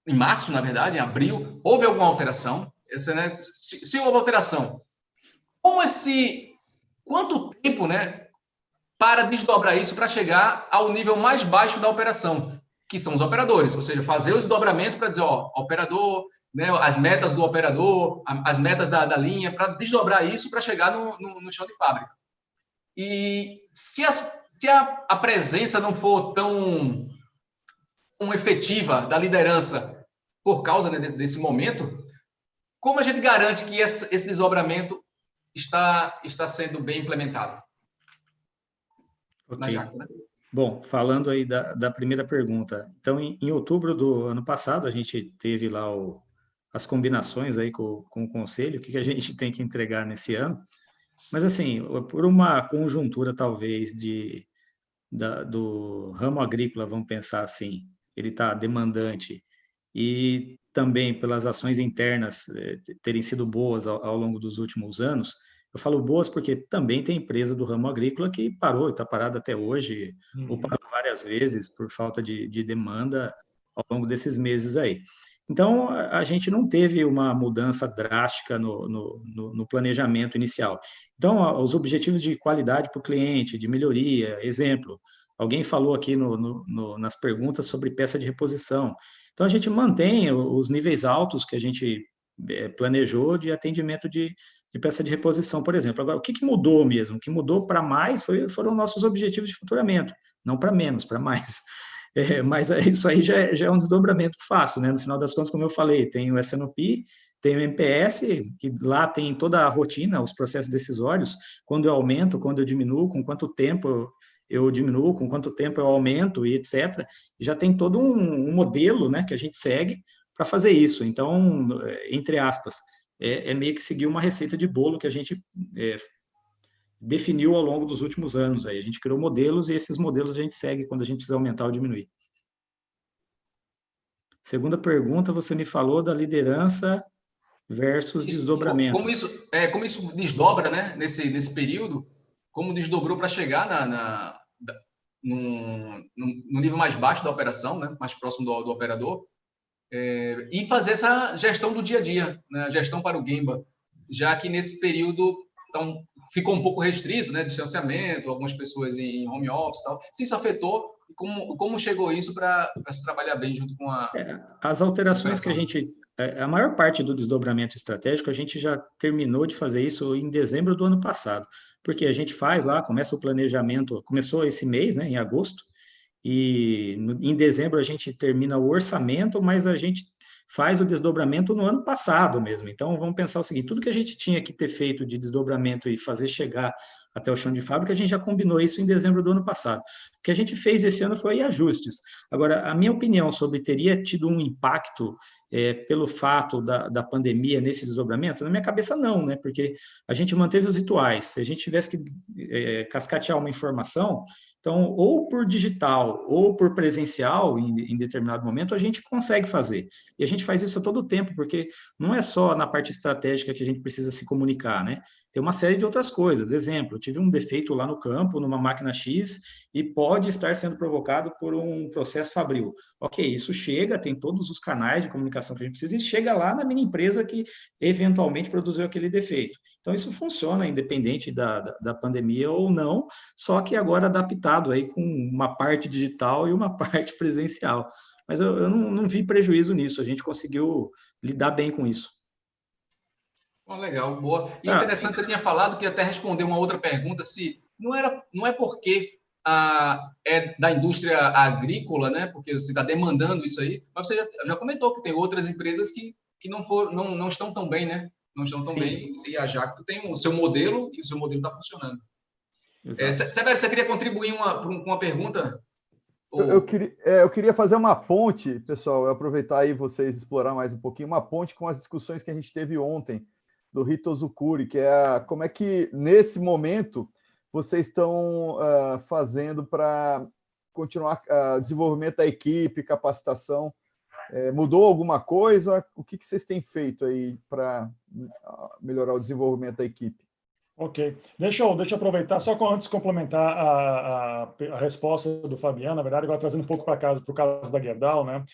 em março, na verdade, em abril, houve alguma alteração? Né? Se houve alteração, quanto tempo, né, para desdobrar isso para chegar ao nível mais baixo da operação, que são os operadores, ou seja, fazer o desdobramento para dizer, operador, né, as metas do operador, as metas da linha, para desdobrar isso para chegar no chão de fábrica. E se a presença não for tão efetiva da liderança por causa, né, desse momento, como a gente garante que esse desdobramento está sendo bem implementado? Okay. Na Jaco, né? Bom, falando aí da primeira pergunta. Então, em outubro do ano passado, a gente teve lá as combinações aí com o Conselho, o que a gente tem que entregar nesse ano. Mas, assim, por uma conjuntura, talvez, do ramo agrícola, vamos pensar assim, ele está demandante, e também pelas ações internas terem sido boas ao longo dos últimos anos. Eu falo boas porque também tem empresa do ramo agrícola que parou, está parada até hoje, ou parou várias vezes por falta de demanda ao longo desses meses aí. Então, a gente não teve uma mudança drástica no planejamento inicial. Então, os objetivos de qualidade para o cliente, de melhoria, exemplo, alguém falou aqui nas perguntas sobre peça de reposição. Então, a gente mantém os níveis altos que a gente planejou de atendimento de peça de reposição, por exemplo. Agora, o que mudou mesmo? O que mudou para mais foram nossos objetivos de faturamento, não para menos, para mais. Mas isso aí já é um desdobramento fácil, né? No final das contas, como eu falei, tem o S&OP, tem o MPS, que lá tem toda a rotina, os processos decisórios, quando eu aumento, quando eu diminuo, com quanto tempo eu diminuo, com quanto tempo eu aumento, e etc. Já tem todo um modelo, né, que a gente segue para fazer isso. Então, entre aspas, é meio que seguir uma receita de bolo que a gente definiu ao longo dos últimos anos. Aí. A gente criou modelos e esses modelos a gente segue quando a gente precisa aumentar ou diminuir. Segunda pergunta, você me falou da liderança versus desdobramento. Como isso desdobra, né, nesse período, como desdobrou para chegar no nível mais baixo da operação, né, mais próximo do operador, e fazer essa gestão do dia a dia, né, a gestão para o Gemba, já que nesse período então ficou um pouco restrito, né, distanciamento, algumas pessoas em home office e tal. Se isso afetou, como chegou isso para se trabalhar bem junto com a As alterações que operação? a maior parte do desdobramento estratégico, a gente já terminou de fazer isso em dezembro do ano passado, porque a gente faz lá, começa o planejamento, começou esse mês, né, em agosto, e em dezembro a gente termina o orçamento, mas a gente faz o desdobramento no ano passado mesmo. Então, vamos pensar o seguinte, tudo que a gente tinha que ter feito de desdobramento e fazer chegar até o chão de fábrica, a gente já combinou isso em dezembro do ano passado. O que a gente fez esse ano foi ajustes. Agora, a minha opinião sobre teria tido um impacto pelo fato da pandemia nesse desdobramento, na minha cabeça não, né? Porque a gente manteve os rituais. Se a gente tivesse que cascatear uma informação, então, ou por digital ou por presencial, em determinado momento, a gente consegue fazer. E a gente faz isso a todo tempo, porque não é só na parte estratégica que a gente precisa se comunicar, né? Tem uma série de outras coisas. Exemplo, eu tive um defeito lá no campo, numa máquina X, e pode estar sendo provocado por um processo fabril. Ok, isso chega, tem todos os canais de comunicação que a gente precisa, e chega lá na mini empresa que eventualmente produziu aquele defeito. Então, isso funciona independente da pandemia ou não, só que agora adaptado aí com uma parte digital e uma parte presencial. Mas eu não vi prejuízo nisso, a gente conseguiu lidar bem com isso. Oh, legal, boa. E interessante, você tinha falado que até respondeu uma outra pergunta, se não é porque é da indústria agrícola, né? Porque você está demandando isso aí, mas você já comentou que tem outras empresas que não estão tão bem, né? Não estão tão Sim. bem, e a Jacto tem o seu modelo, e o seu modelo está funcionando. Exato. Você queria contribuir com uma pergunta? Eu queria fazer uma ponte, pessoal, aproveitar aí vocês explorar mais um pouquinho, uma ponte com as discussões que a gente teve ontem do Rito Ozukuri, que é como é que, nesse momento, vocês estão fazendo para continuar o desenvolvimento da equipe, capacitação. Mudou alguma coisa? O que vocês têm feito aí para melhorar o desenvolvimento da equipe? Ok. Deixa eu aproveitar, só antes de complementar a resposta do Fabiano, na verdade, agora trazendo um pouco para o caso da Gerdau, né?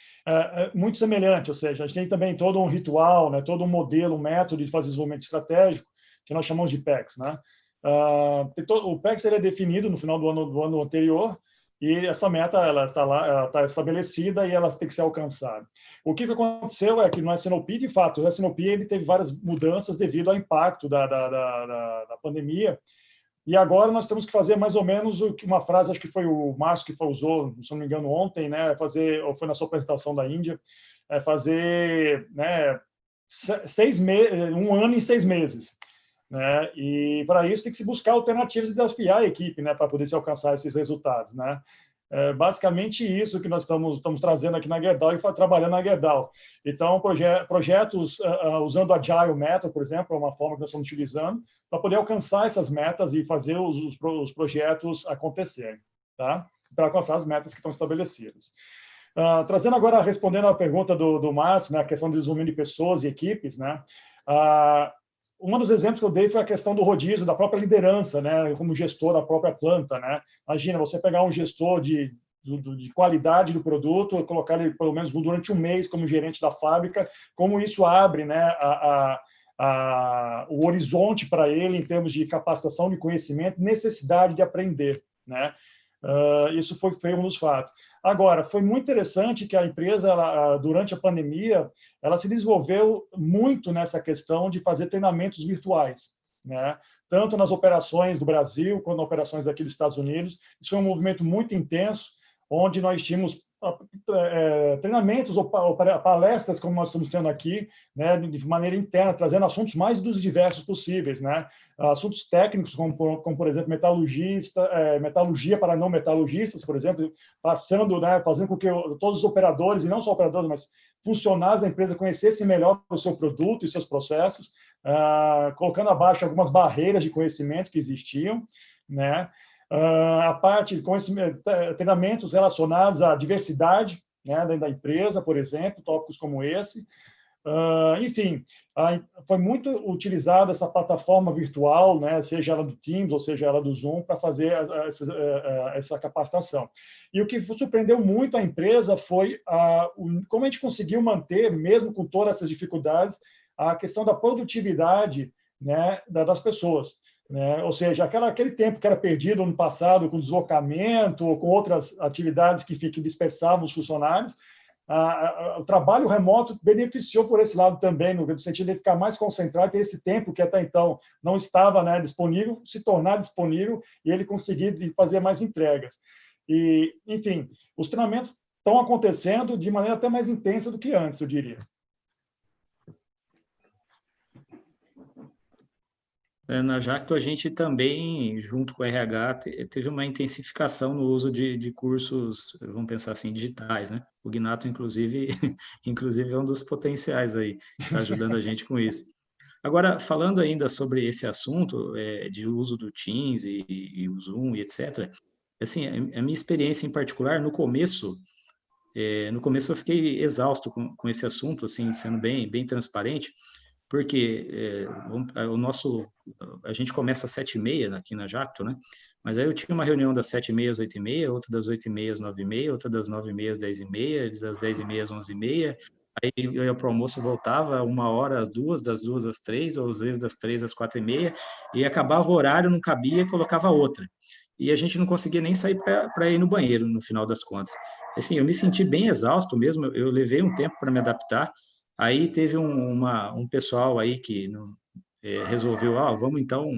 Muito semelhante, ou seja, a gente tem também todo um ritual, né? Todo um modelo, um método de fazer desenvolvimento estratégico, que nós chamamos de PEX, né? O PEX ele é definido no final do ano anterior, e essa meta ela está lá, ela está estabelecida e ela tem que ser alcançada. O que aconteceu é que no S&OP, de fato, o S&OP ele teve várias mudanças devido ao impacto da pandemia, e agora nós temos que fazer mais ou menos uma frase, acho que foi o Márcio que usou, se não me engano, ontem, né, ou foi na sua apresentação da Índia, fazer, né, 1 ano em 6 meses. Né? E para isso tem que se buscar alternativas e desafiar a equipe, né, para poder se alcançar esses resultados, né? Basicamente isso que nós estamos trazendo aqui na Gerdau e trabalhando na Gerdau. Então, projetos usando Agile Method, por exemplo, é uma forma que nós estamos utilizando para poder alcançar essas metas e fazer os projetos acontecerem, tá? Para alcançar as metas que estão estabelecidas. Trazendo agora, respondendo à pergunta do Márcio, né, a questão do desenvolvimento de pessoas e equipes, né? Um dos exemplos que eu dei foi a questão do rodízio, da própria liderança, né, como gestor da própria planta, né? Imagina, você pegar um gestor de qualidade do produto, colocar ele pelo menos durante um mês como gerente da fábrica, como isso abre, né, o horizonte para ele em termos de capacitação de conhecimento, necessidade de aprender, né? Isso foi um dos fatos. Agora, foi muito interessante que a empresa, durante a pandemia, ela se desenvolveu muito nessa questão de fazer treinamentos virtuais, né? Tanto nas operações do Brasil, quanto nas operações aqui dos Estados Unidos. Isso foi um movimento muito intenso, onde nós tínhamos treinamentos ou palestras, como nós estamos tendo aqui, né, de maneira interna, trazendo assuntos mais dos diversos possíveis, né? Assuntos técnicos, como por exemplo, metalurgia para não metalurgistas, por exemplo, passando, né, fazendo com que todos os operadores, e não só operadores, mas funcionários da empresa conhecessem melhor o seu produto e seus processos, colocando abaixo algumas barreiras de conhecimento que existiam, né? A parte de treinamentos relacionados à diversidade, né, dentro da empresa, por exemplo, tópicos como esse. Enfim, foi muito utilizada essa plataforma virtual, né, seja ela do Teams ou seja ela do Zoom, para fazer essa capacitação. E o que surpreendeu muito a empresa foi como a gente conseguiu manter, mesmo com todas essas dificuldades, a questão da produtividade, né, das pessoas. né? Ou seja, aquele tempo que era perdido no passado com deslocamento ou com outras atividades que dispersavam os funcionários, o trabalho remoto beneficiou por esse lado também, no sentido de ficar mais concentrado, ter esse tempo que até então não estava, né, disponível, se tornar disponível e ele conseguir fazer mais entregas. E, enfim, os treinamentos estão acontecendo de maneira até mais intensa do que antes, eu diria. Na Jacto, a gente também, junto com o RH, teve uma intensificação no uso de cursos, vamos pensar assim, digitais, né? O Gnato, inclusive, é um dos potenciais aí, está ajudando a gente com isso. Agora, falando ainda sobre esse assunto de uso do Teams e o Zoom e etc., assim, a minha experiência em particular, no começo eu fiquei exausto com esse assunto, assim, sendo bem transparente, porque a gente começa às 7h30 aqui na Jacto, né? Mas aí eu tinha uma reunião das 7h30 às 8h30, outra das 8h30 às 9h30, outra das 9h30 às 10h30, das 10h30 às 11h30. Aí eu ia para o almoço, voltava 1h às 2h, das 2h às 3h, ou às vezes das 3h às 4h30, e acabava o horário, não cabia, colocava outra. E a gente não conseguia nem sair para ir no banheiro, no final das contas. Assim, eu me senti bem exausto mesmo, eu levei um tempo para me adaptar. Aí teve um pessoal aí que resolveu, vamos então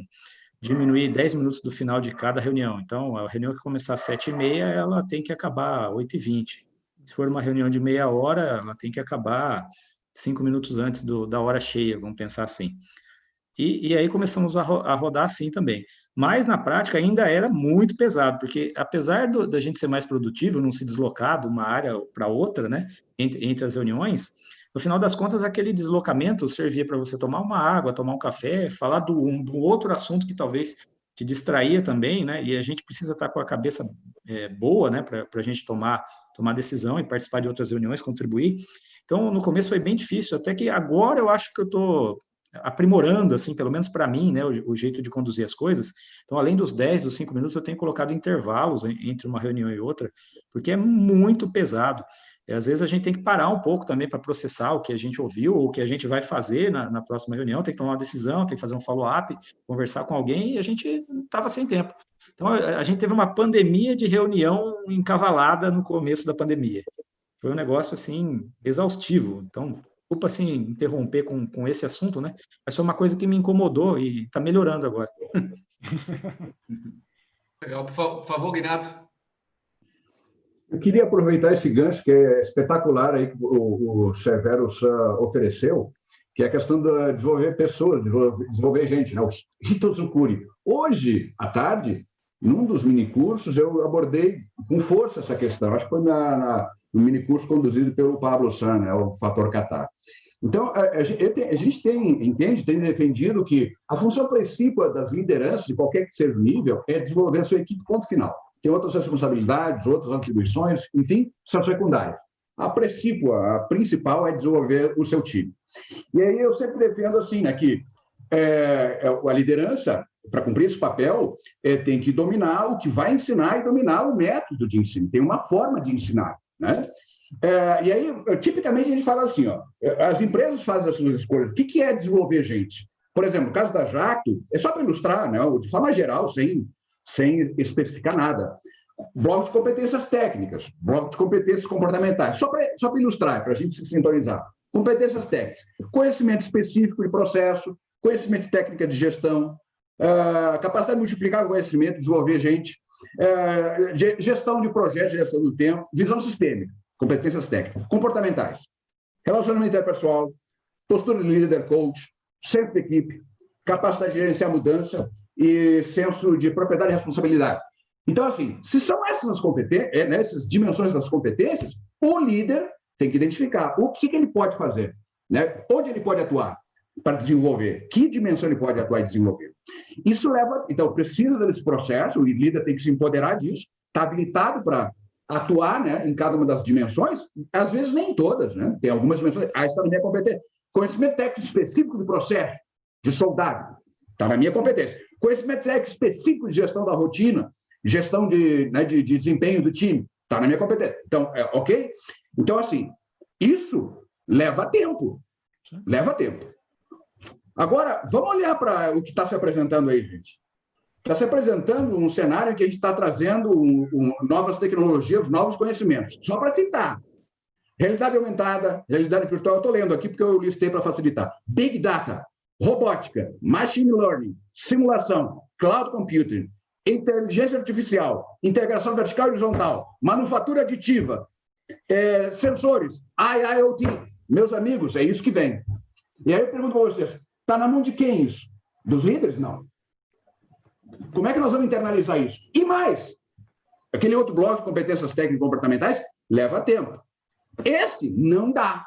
diminuir 10 minutos do final de cada reunião. Então, a reunião que começar às 7h30, ela tem que acabar às 8h20. Se for uma reunião de meia hora, ela tem que acabar 5 minutos antes da hora cheia, vamos pensar assim. E aí começamos a rodar assim também. Mas, na prática, ainda era muito pesado, porque apesar da gente ser mais produtivo, não se deslocar de uma área para outra, né, entre as reuniões, no final das contas, aquele deslocamento servia para você tomar uma água, tomar um café, falar do outro assunto que talvez te distraía também, né? E a gente precisa estar com a cabeça boa, né, para a gente tomar decisão e participar de outras reuniões, contribuir. Então, no começo foi bem difícil, até que agora eu acho que eu estou aprimorando, assim, pelo menos para mim, né, o jeito de conduzir as coisas. Então, além dos 10, dos 5 minutos, eu tenho colocado intervalos entre uma reunião e outra, porque é muito pesado. E, às vezes a gente tem que parar um pouco também para processar o que a gente ouviu ou o que a gente vai fazer na próxima reunião, tem que tomar uma decisão, tem que fazer um follow-up, conversar com alguém, e a gente estava sem tempo. Então, a gente teve uma pandemia de reunião encavalada no começo da pandemia. Foi um negócio, assim, exaustivo. Então, desculpa, assim, interromper com esse assunto, né? Mas foi uma coisa que me incomodou e está melhorando agora. Legal. Por favor, Gnato. Eu queria aproveitar esse gancho que é espetacular aí que o Severo ofereceu, que é a questão de desenvolver pessoas, desenvolver gente, né? O Hitozukuri. Hoje, à tarde, num dos minicursos, eu abordei com força essa questão. Acho que foi no minicurso conduzido pelo Pablo San, né? O Fator Kata. Então, a gente tem defendido que a função principal das lideranças, de qualquer que seja o nível, é desenvolver a sua equipe, ponto final. Tem outras responsabilidades, outras atribuições, enfim, são secundárias. A principal é desenvolver o seu time. E aí eu sempre defendo assim, né, que a liderança, para cumprir esse papel, tem que dominar o que vai ensinar e dominar o método de ensino. Tem uma forma de ensinar, né? E aí, tipicamente, a gente fala assim, as empresas fazem as suas escolhas. O que é desenvolver gente? Por exemplo, no caso da Jacto, é só para ilustrar, né, de forma geral, sem especificar nada. Bloco de competências técnicas, bloco de competências comportamentais. Só para ilustrar, para a gente se sintonizar. Competências técnicas. Conhecimento específico de processo, conhecimento de técnica de gestão, capacidade de multiplicar o conhecimento, desenvolver gente, gestão de projetos, gestão do tempo, visão sistêmica, competências técnicas. Comportamentais. Relacionamento interpessoal, postura de líder, coach, centro de equipe, capacidade de gerenciar a mudança e senso de propriedade e responsabilidade. Então, assim, se são essas as competências, essas dimensões das competências, o líder tem que identificar o que ele pode fazer, né? Onde ele pode atuar para desenvolver, que dimensão ele pode atuar e desenvolver. Isso leva, então, precisa desse processo, o líder tem que se empoderar disso, está habilitado para atuar, né, em cada uma das dimensões, às vezes nem todas, né? Tem algumas dimensões, está na minha competência. Conhecimento técnico específico de processo, de soldado, está na minha competência. Conhecimento técnico específico de gestão da rotina, gestão de desempenho do time, está na minha competência. Então, ok? Então, assim, isso leva tempo. Leva tempo. Agora, vamos olhar para o que está se apresentando aí, gente. está se apresentando um cenário em que a gente está trazendo novas tecnologias, novos conhecimentos. Só para citar, realidade aumentada, realidade virtual, eu estou lendo aqui porque eu listei para facilitar. Big Data, robótica, machine learning, simulação, cloud computing, inteligência artificial, integração vertical e horizontal, manufatura aditiva, sensores, IoT. Meus amigos, é isso que vem. E aí eu pergunto para vocês, está na mão de quem isso? Dos líderes? Não. Como é que nós vamos internalizar isso? E mais, aquele outro bloco de competências técnicas e comportamentais leva tempo. Esse não dá.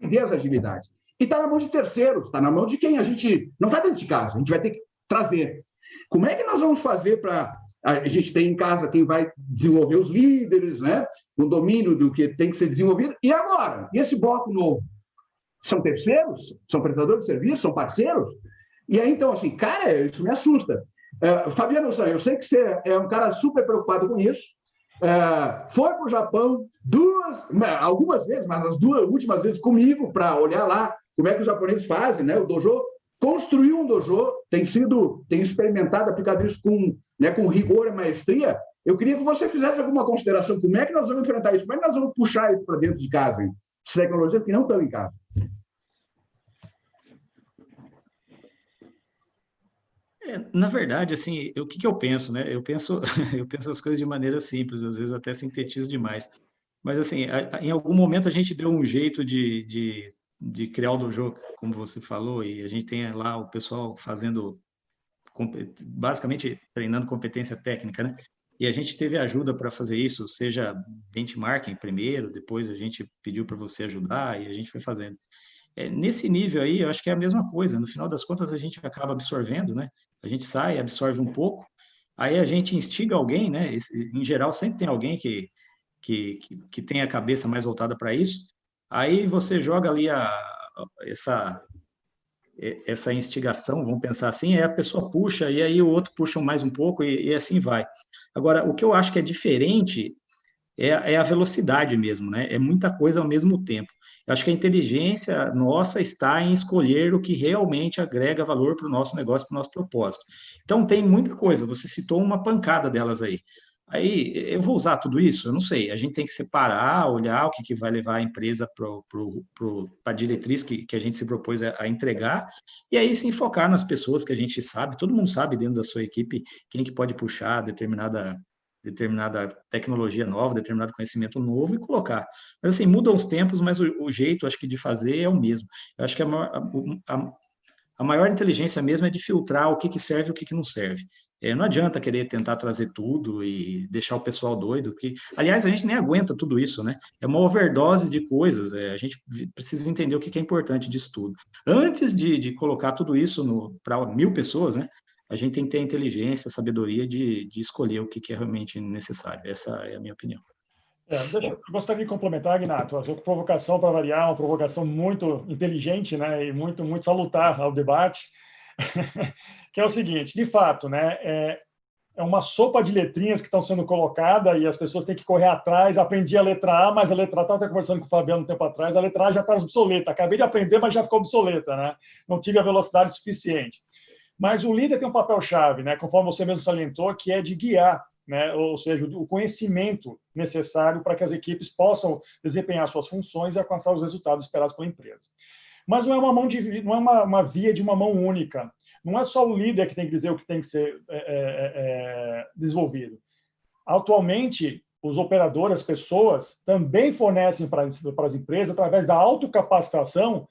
E as agilidades. E está na mão de terceiros, está na mão de quem a gente não está dentro de casa, a gente vai ter que trazer. Como é que nós vamos fazer para... A gente tem em casa quem vai desenvolver os líderes, né? O domínio do que tem que ser desenvolvido. E agora? E esse bloco novo? São terceiros? São prestadores de serviço? São parceiros? E aí, então, assim, cara, isso me assusta. Fabiano, eu sei que você é um cara super preocupado com isso. Foi para o Japão algumas vezes, mas as 2 últimas vezes comigo, para olhar lá como é que os japoneses fazem, né? O dojo, construiu um dojo, tem experimentado, aplicado isso com rigor e maestria. Eu queria que você fizesse alguma consideração. Como é que nós vamos enfrentar isso? Como é que nós vamos puxar isso para dentro de casa, hein? As tecnologias que não estão em casa. Na verdade, assim, o que eu penso, né? Eu penso as coisas de maneira simples, às vezes até sintetizo demais. Mas, assim, em algum momento a gente deu um jeito de criar o dojo, como você falou, e a gente tem lá o pessoal fazendo, basicamente, treinando competência técnica, né? E a gente teve ajuda para fazer isso, seja benchmarking primeiro, depois a gente pediu para você ajudar e a gente foi fazendo. Nesse nível aí, eu acho que é a mesma coisa. No final das contas, a gente acaba absorvendo, né? A gente sai, absorve um pouco, aí a gente instiga alguém, né? Em geral, sempre tem alguém que tem a cabeça mais voltada para isso. Aí você joga ali essa instigação, vamos pensar assim, a pessoa puxa, e aí o outro puxa mais um pouco, e assim vai. Agora, o que eu acho que é diferente é a velocidade mesmo, né? É muita coisa ao mesmo tempo. Eu acho que a inteligência nossa está em escolher o que realmente agrega valor para o nosso negócio, para o nosso propósito. Então, tem muita coisa, você citou uma pancada delas aí. Aí, eu vou usar tudo isso? Eu não sei. A gente tem que separar, olhar o que vai levar a empresa para a diretriz que a gente se propôs a entregar, e aí sim focar nas pessoas que a gente sabe, todo mundo sabe dentro da sua equipe quem que pode puxar determinada tecnologia nova, determinado conhecimento novo e colocar. Mas assim, mudam os tempos, mas o jeito, acho que, de fazer é o mesmo. Eu acho que a maior inteligência mesmo é de filtrar o que serve e o que não serve. Não adianta querer tentar trazer tudo e deixar o pessoal doido, aliás, a gente nem aguenta tudo isso, né? É uma overdose de coisas, a gente precisa entender o que é importante disso tudo. Antes de colocar tudo isso para 1.000 pessoas, né? A gente tem que ter a inteligência, a sabedoria de escolher o que é realmente necessário. Essa é a minha opinião. Eu gostaria de complementar, Ignato, a sua provocação, para variar, uma provocação muito inteligente, né, e muito, muito salutar ao debate, que é o seguinte, de fato, né, é uma sopa de letrinhas que estão sendo colocadas e as pessoas têm que correr atrás. Aprendi a letra A, mas a letra A, estava conversando com o Fabiano um tempo atrás, a letra A já está obsoleta. Acabei de aprender, mas já ficou obsoleta, né? Não tive a velocidade suficiente. Mas o líder tem um papel-chave, né, conforme você mesmo salientou, que é de guiar, né, ou seja, o conhecimento necessário para que as equipes possam desempenhar suas funções e alcançar os resultados esperados pela empresa. Mas não é uma via de uma mão única. Não é só o líder que tem que dizer o que tem que ser desenvolvido. Atualmente, os operadores, as pessoas, também fornecem para as empresas, através da autocapacitação,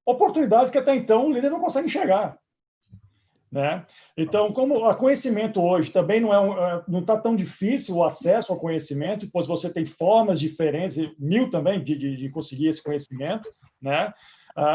oportunidades que até então o líder não consegue enxergar. Né? Então, como o conhecimento hoje também não está tão difícil o acesso ao conhecimento, pois você tem formas diferentes, 1.000 também, de conseguir esse conhecimento, né?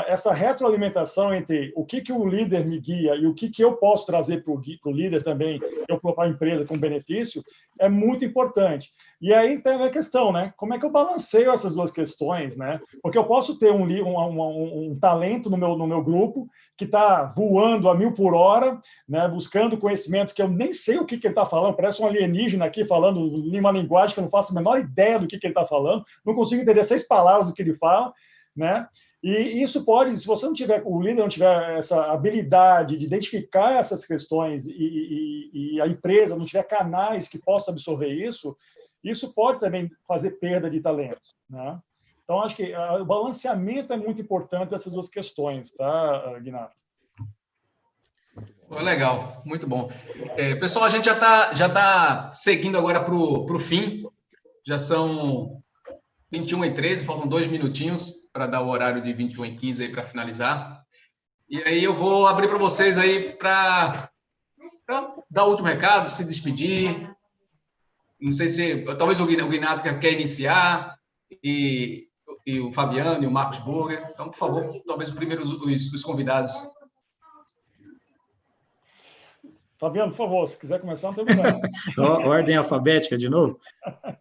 Essa retroalimentação entre o que o líder me guia e o que eu posso trazer para o líder também, para a empresa com benefício, é muito importante. E aí tem a questão, né? Como é que eu balanceio essas duas questões, né? Porque eu posso ter um talento no meu grupo que está voando a 1.000 por hora, né? Buscando conhecimentos que eu nem sei o que ele está falando, parece um alienígena aqui falando em uma linguagem que eu não faço a menor ideia do que ele está falando, não consigo entender 6 palavras do que ele fala, né? E isso pode, se você não tiver, o líder não tiver essa habilidade de identificar essas questões e a empresa não tiver canais que possam absorver isso, isso pode também fazer perda de talentos, né? Então, acho que o balanceamento é muito importante dessas duas questões, tá, Guinato? Legal, muito bom. Pessoal, a gente já tá seguindo agora para o fim. Já são 21h13, faltam 2 minutinhos para dar o horário de 21h15 aí para finalizar. E aí eu vou abrir para vocês aí para dar o último recado, se despedir. Não sei se talvez o Guinato quer iniciar e o Fabiano e o Marcos Burger. Então, por favor, talvez primeiro os convidados. Fabiano, por favor, se quiser começar, não tem problema. Ordem alfabética de novo?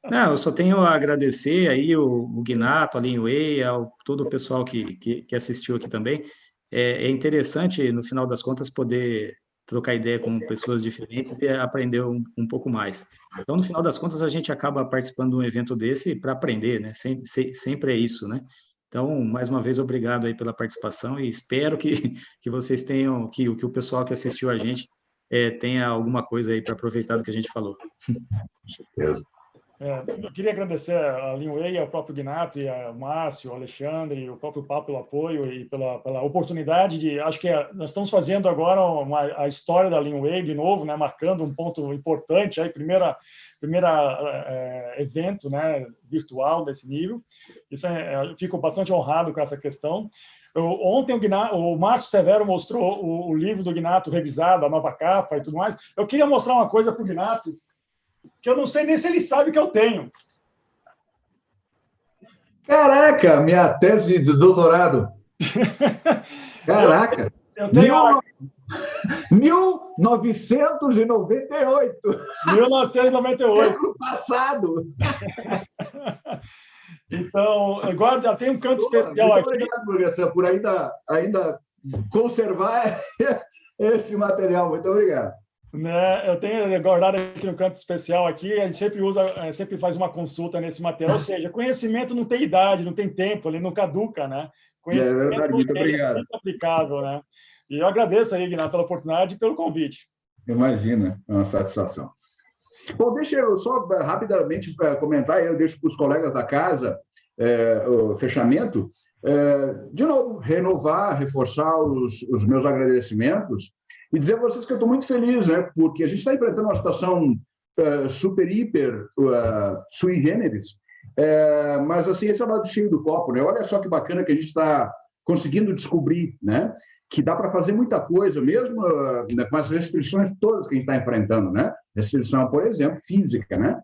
Não, eu só tenho a agradecer aí o Guinato, a Linway, todo o pessoal que assistiu aqui também. É interessante, no final das contas, poder trocar ideia com pessoas diferentes e aprender um pouco mais. Então, no final das contas, a gente acaba participando de um evento desse para aprender, né? Sempre é isso, né? Então, mais uma vez, obrigado aí pela participação e espero que vocês tenham, que o pessoal que assistiu a gente tenha alguma coisa aí para aproveitar do que a gente falou. Com certeza. Eu queria agradecer a Linway, ao próprio Guinato, e ao Márcio, ao Alexandre, e o próprio Papo pelo apoio e pela oportunidade de... Acho que nós estamos fazendo agora a história da Linway de novo, né, marcando um ponto importante, aí, primeira evento, né, virtual desse nível. Isso eu fico bastante honrado com essa questão. Ontem o Márcio Severo mostrou o livro do Guinato revisado, a nova capa e tudo mais. Eu queria mostrar uma coisa para o Guinato, que eu não sei nem se ele sabe que eu tenho. Caraca, minha tese de doutorado. Caraca. Eu tenho 1998. 1998. Ano passado. Então, agora já tem um canto especial aqui. Obrigado, Burger, por ainda conservar esse material. Muito obrigado. Né, eu tenho guardado aqui no canto especial aqui, a gente sempre faz uma consulta nesse material, ou seja, conhecimento não tem idade, não tem tempo, ele não caduca, né? Conhecimento é verdade, muito obrigado. Sempre aplicável, né? E eu agradeço aí, Guinato, pela oportunidade e pelo convite. Imagina, é uma satisfação. Bom, deixa eu só rapidamente comentar, eu deixo para os colegas da casa o fechamento. De novo, reforçar os meus agradecimentos e dizer a vocês que eu estou muito feliz, né? Porque a gente está enfrentando uma situação super, hiper sui generis, mas assim, esse é o lado cheio do copo, né? Olha só que bacana que a gente está conseguindo descobrir, né? Que dá para fazer muita coisa, mesmo com as restrições todas que a gente está enfrentando, né? Restrição, por exemplo, física, né?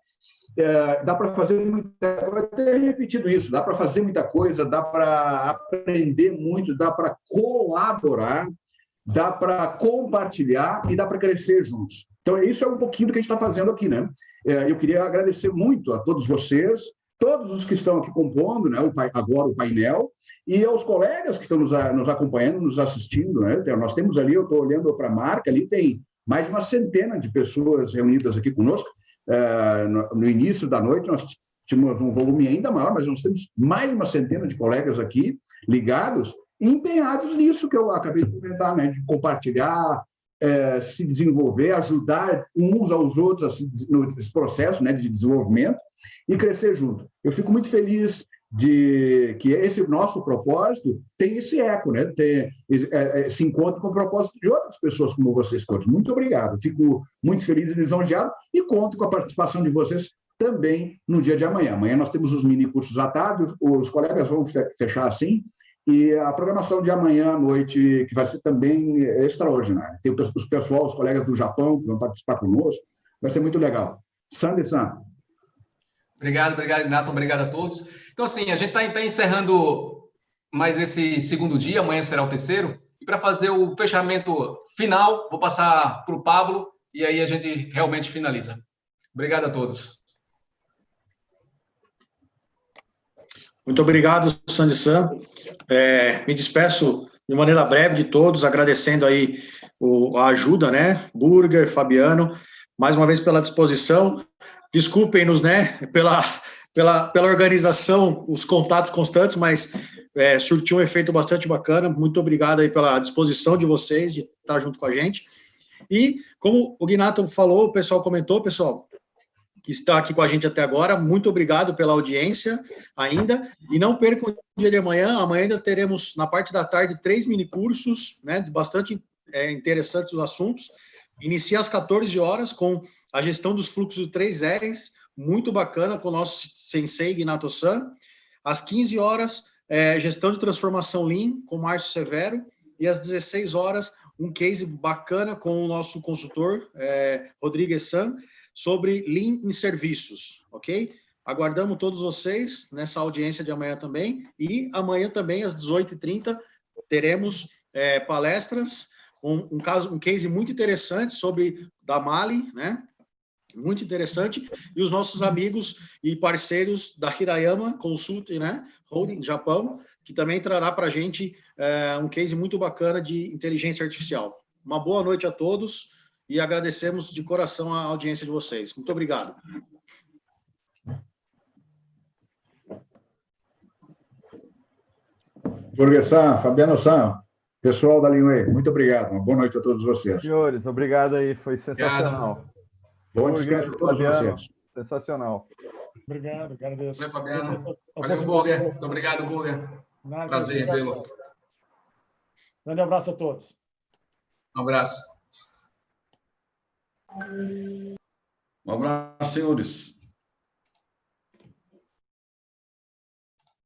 Dá para fazer muita coisa, eu tenho repetido isso, dá para fazer muita coisa, dá para aprender muito, dá para colaborar, dá para compartilhar e dá para crescer juntos. Então, isso é um pouquinho do que a gente está fazendo aqui, né? Eu queria agradecer muito a todos vocês, todos os que estão aqui compondo, né, agora o painel, e aos colegas que estão nos acompanhando, nos assistindo, né? Nós temos ali, eu estou olhando para a marca, ali tem mais de uma centena de pessoas reunidas aqui conosco. No início da noite, nós tínhamos um volume ainda maior, mas nós temos mais de uma centena de colegas aqui ligados, empenhados nisso que eu acabei de comentar, né? De compartilhar, se desenvolver, ajudar uns aos outros nesse processo, né? De desenvolvimento e crescer junto. Eu fico muito feliz de que esse nosso propósito tem esse eco, né? Se encontra com o propósito de outras pessoas como vocês todos. Muito obrigado. Fico muito feliz e lisonjeado e conto com a participação de vocês também no dia de amanhã. Amanhã nós temos os mini cursos à tarde, os colegas vão fechar assim, e a programação de amanhã à noite, que vai ser também extraordinária. Tem os colegas do Japão que vão participar conosco, vai ser muito legal. Sanderson. Obrigado, Guinato, obrigado a todos. Então, assim, a gente está encerrando mais esse segundo dia, amanhã será o terceiro, e para fazer o fechamento final, vou passar para o Pablo, e aí a gente realmente finaliza. Obrigado a todos. Muito obrigado, Sanderson. Me despeço de maneira breve de todos, agradecendo aí a ajuda, né? Burger, Fabiano, mais uma vez pela disposição. Desculpem-nos, né? pela organização, os contatos constantes, mas surtiu um efeito bastante bacana. Muito obrigado aí pela disposição de vocês de estar junto com a gente. E, como o Guinato falou, o pessoal comentou, pessoal, que está aqui com a gente até agora, muito obrigado pela audiência ainda, e não percam o dia de amanhã ainda teremos, na parte da tarde, 3 minicursos, né, bastante interessantes os assuntos. Inicia às 14 horas com a gestão dos fluxos de 3 R's, muito bacana, com o nosso sensei, Guinato-san. Às 15 horas, gestão de transformação Lean, com Márcio Severo, e às 16 horas, um case bacana com o nosso consultor, Rodrigues-san, sobre Lean em serviços, ok? Aguardamos todos vocês nessa audiência de amanhã também, e amanhã também, às 18h30, teremos palestras, um case muito interessante sobre da Mali, né? Muito interessante, e os nossos amigos e parceiros da Hirayama Consulting, né? Holding, Japão, que também trará para a gente um case muito bacana de inteligência artificial. Uma boa noite a todos, e agradecemos de coração a audiência de vocês. Muito obrigado. Jorge-san, Fabiano-san, pessoal da Linway, muito obrigado. Uma boa noite a todos vocês. Senhores, obrigado aí, foi sensacional. Bom descanso a todos vocês. Sensacional. Obrigado, agradeço. Valeu, Fabiano. Valeu, Burger. Muito obrigado, Burger. Prazer vê-lo. Grande abraço a todos. Um abraço. Um abraço, senhores.